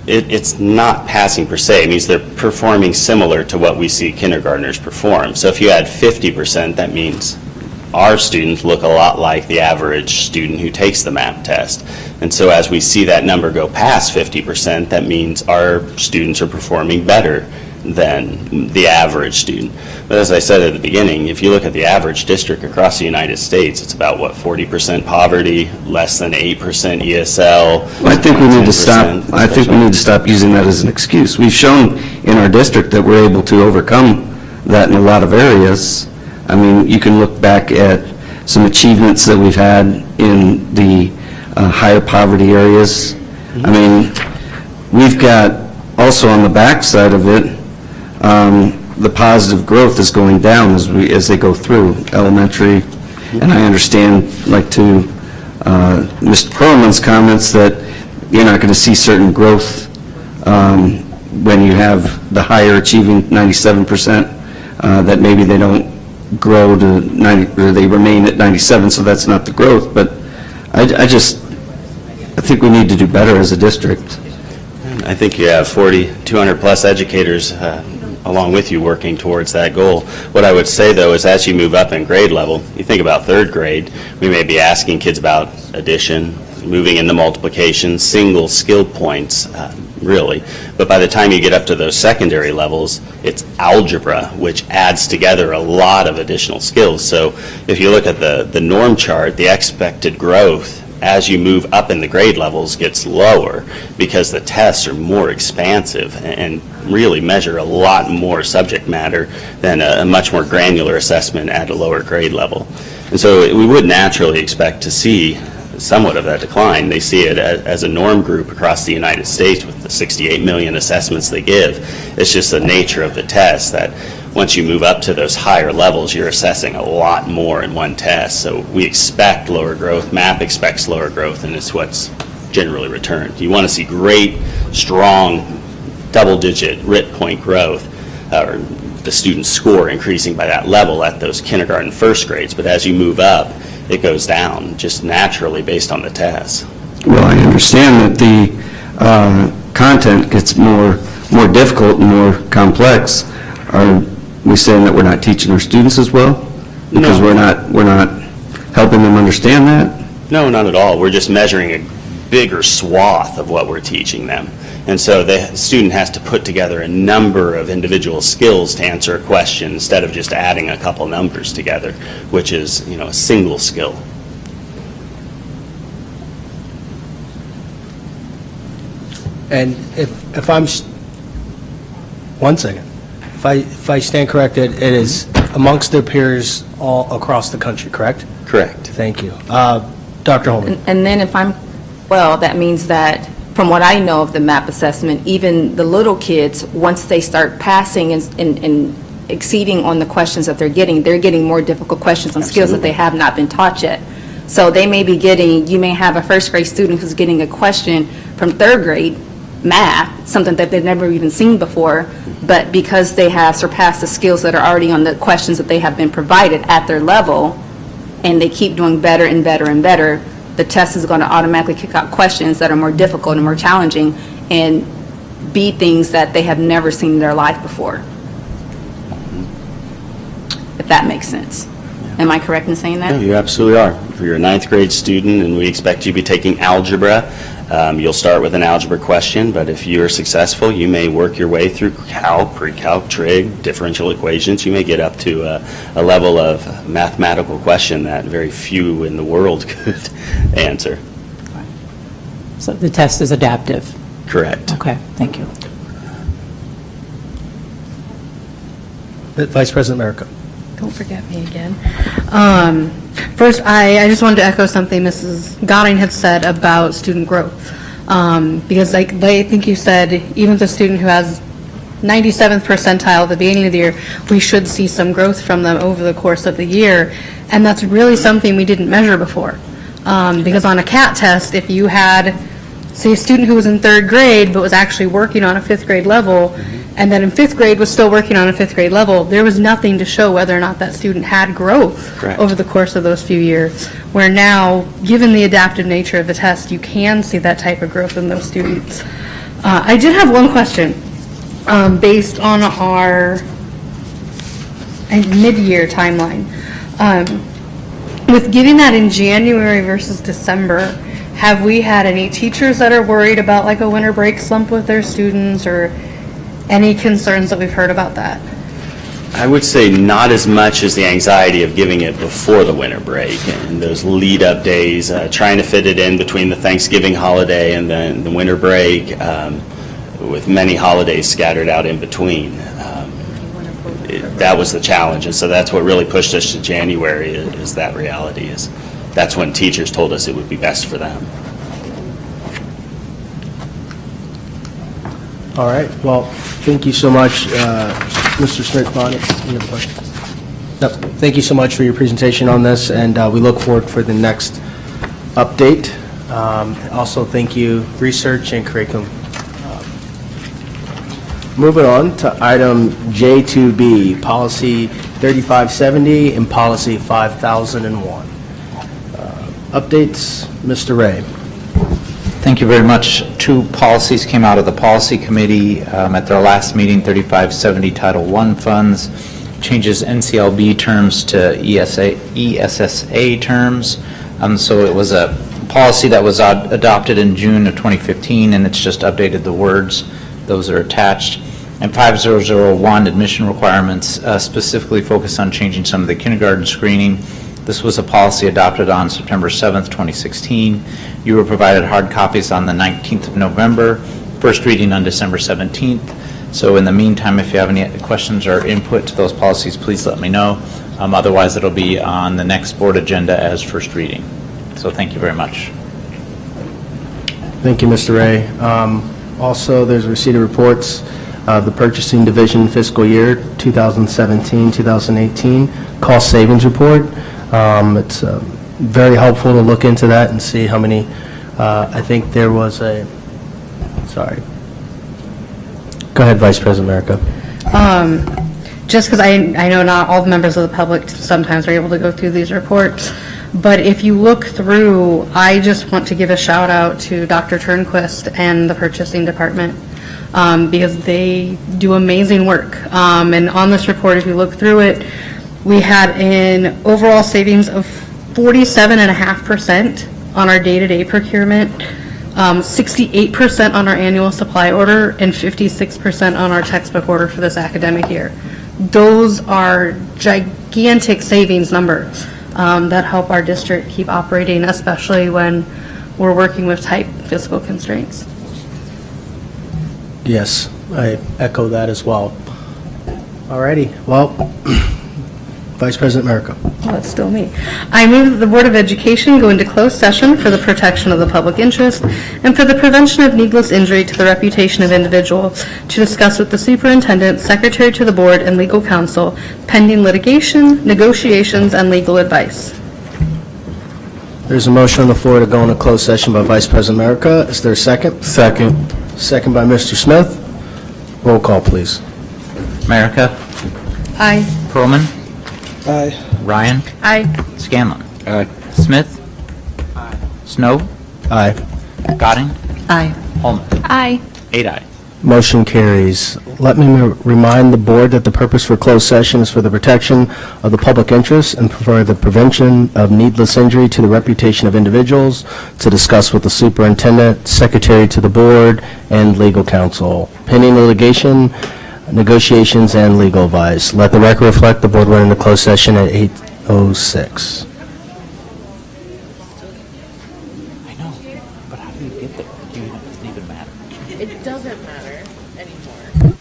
It's not passing per se. It means they're performing similar to what we see kindergartners perform. So if you add 50%, that means our students look a lot like the average student who takes the MAP test. And so as we see that number go past 50%, that means our students are performing better than the average student. But as I said at the beginning, if you look at the average district across the United States, it's about, 40% poverty, less than 8% ESL. Well, I think we need to stop. I think we need to stop using that as an excuse. We've shown in our district that we're able to overcome that in a lot of areas. I mean, you can look back at some achievements that we've had in the higher poverty areas. I mean, we've got also on the back side of it, the positive growth is going down as they go through elementary. And I understand, like to Mr. Perlman's comments, that you're not going to see certain growth when you have the higher achieving 97%, that maybe they don't grow to 90, or they remain at 97, so that's not the growth. But I think we need to do better as a district. I think you have 200 plus educators along with you working towards that goal. What I would say, though, is as you move up in grade level, you think about third grade, we may be asking kids about addition, moving into multiplication, single skill points, really. But by the time you get up to those secondary levels, it's algebra, which adds together a lot of additional skills. So if you look at the norm chart, the expected growth as you move up in the grade levels gets lower because the tests are more expansive and really measure a lot more subject matter than a much more granular assessment at a lower grade level. And so we would naturally expect to see somewhat of that decline. They see it as a norm group across the United States with the 68 million assessments they give. It's just the nature of the test that once you move up to those higher levels, you're assessing a lot more in one test. So we expect lower growth. MAP expects lower growth, and it's what's generally returned. You want to see great, strong, double-digit RIT point growth, or the student's score increasing by that level at those kindergarten first grades. But as you move up, it goes down just naturally based on the tests. Well, I understand that the content gets more difficult and more complex. Are we saying that we're not teaching our students as well? Because we're not helping them understand that? No, not at all. We're just measuring a bigger swath of what we're teaching them. And so the student has to put together a number of individual skills to answer a question instead of just adding a couple numbers together, which is, a single skill. And if I'm, one second, if I stand corrected, it is amongst their peers all across the country, correct? Correct. Thank you. Dr. Holman. And then that means that from what I know of the MAP assessment, even the little kids, once they start passing and exceeding on the questions that they're getting more difficult questions on skills that they have not been taught yet. So they may be you may have a first grade student who's getting a question from third grade math, something that they've never even seen before, but because they have surpassed the skills that are already on the questions that they have been provided at their level, and they keep doing better and better and better, the test is going to automatically kick out questions that are more difficult and more challenging and be things that they have never seen in their life before. If that makes sense. Am I correct in saying that? No, you absolutely are. If you're a ninth grade student and we expect you to be taking algebra, You'll start with an algebra question, but if you're successful, you may work your way through calc, pre-calc, trig, differential equations. You may get up to a level of mathematical question that very few in the world could answer. So the test is adaptive. Correct. Okay, thank you. Vice President America. Don't forget me again. First, I just wanted to echo something Mrs. Godding had said about student growth. Because I think you said, even the student who has 97th percentile at the beginning of the year, we should see some growth from them over the course of the year. And that's really something we didn't measure before. Because on a CAT test, if you had, say, a student who was in 3rd grade but was actually working on a 5th grade level, and then in 5th grade was still working on a 5th grade level, there was nothing to show whether or not that student had growth Correct. over the course of those few years. Where now, given the adaptive nature of the test, you can see that type of growth in those students. I did have one question based on our mid-year timeline. With giving that in January versus December, have we had any teachers that are worried about like a winter break slump with their students, or any concerns that we've heard about that? I would say not as much as the anxiety of giving it before the winter break and those lead-up days, trying to fit it in between the Thanksgiving holiday and then the winter break, with many holidays scattered out in between. That was the challenge, and so that's what really pushed us to January, is that reality. That's when teachers told us it would be best for them. All right, well, thank you so much, Mr. Smith-Bonnet. No, thank you so much for your presentation on this, and we look forward for the next update. Also, thank you, research and curriculum. Moving on to item J2B, Policy 3570 and Policy 5001. Updates, Mr. Ray. Thank you very much. 2 policies came out of the Policy Committee at their last meeting, 3570 Title I funds, changes NCLB terms to ESSA terms. So it was a policy that was adopted in June of 2015, and it's just updated the words. Those are attached. And 5001 admission requirements specifically focus on changing some of the kindergarten screening. This was a policy adopted on September 7th, 2016. You were provided hard copies on the 19th of November, first reading on December 17th. So in the meantime, if you have any questions or input to those policies, please let me know. Otherwise, it'll be on the next board agenda as first reading. So thank you very much. Thank you, Mr. Ray. Also, there's receipt of reports of the Purchasing Division fiscal year 2017-2018 cost savings report. It's very helpful to look into that and see how many, I think there was a, sorry. Go ahead, Vice President America. Just because I know not all the members of the public sometimes are able to go through these reports, but if you look through, I just want to give a shout out to Dr. Turnquist and the purchasing department, because they do amazing work. And on this report, if you look through it, we had an overall savings of 47.5% on our day-to-day procurement, 68% on our annual supply order, and 56% on our textbook order for this academic year. Those are gigantic savings numbers that help our district keep operating, especially when we're working with tight fiscal constraints. Yes, I echo that as well. All righty, well, Vice President America. Well, it's still me. I move that the Board of Education go into closed session for the protection of the public interest and for the prevention of needless injury to the reputation of individuals to discuss with the superintendent, secretary to the board, and legal counsel pending litigation, negotiations, and legal advice. There's a motion on the floor to go into closed session by Vice President America. Is there a second? Second. Second by Mr. Smith. Roll call, please. America? Aye. Perlman? Aye. Ryan? Aye. Scanlon? Aye. Smith? Aye. Snow? Aye. Godding? Aye. Holman? Aye. 8 aye. Motion carries. Let me remind the board that the purpose for closed session is for the protection of the public interest and for the prevention of needless injury to the reputation of individuals, to discuss with the superintendent, secretary to the board, and legal counsel. Pending litigation, negotiations, and legal advice. Let the record reflect the board went into closed session at 8:06. I know, but how do you get there? It doesn't even matter. It doesn't matter anymore.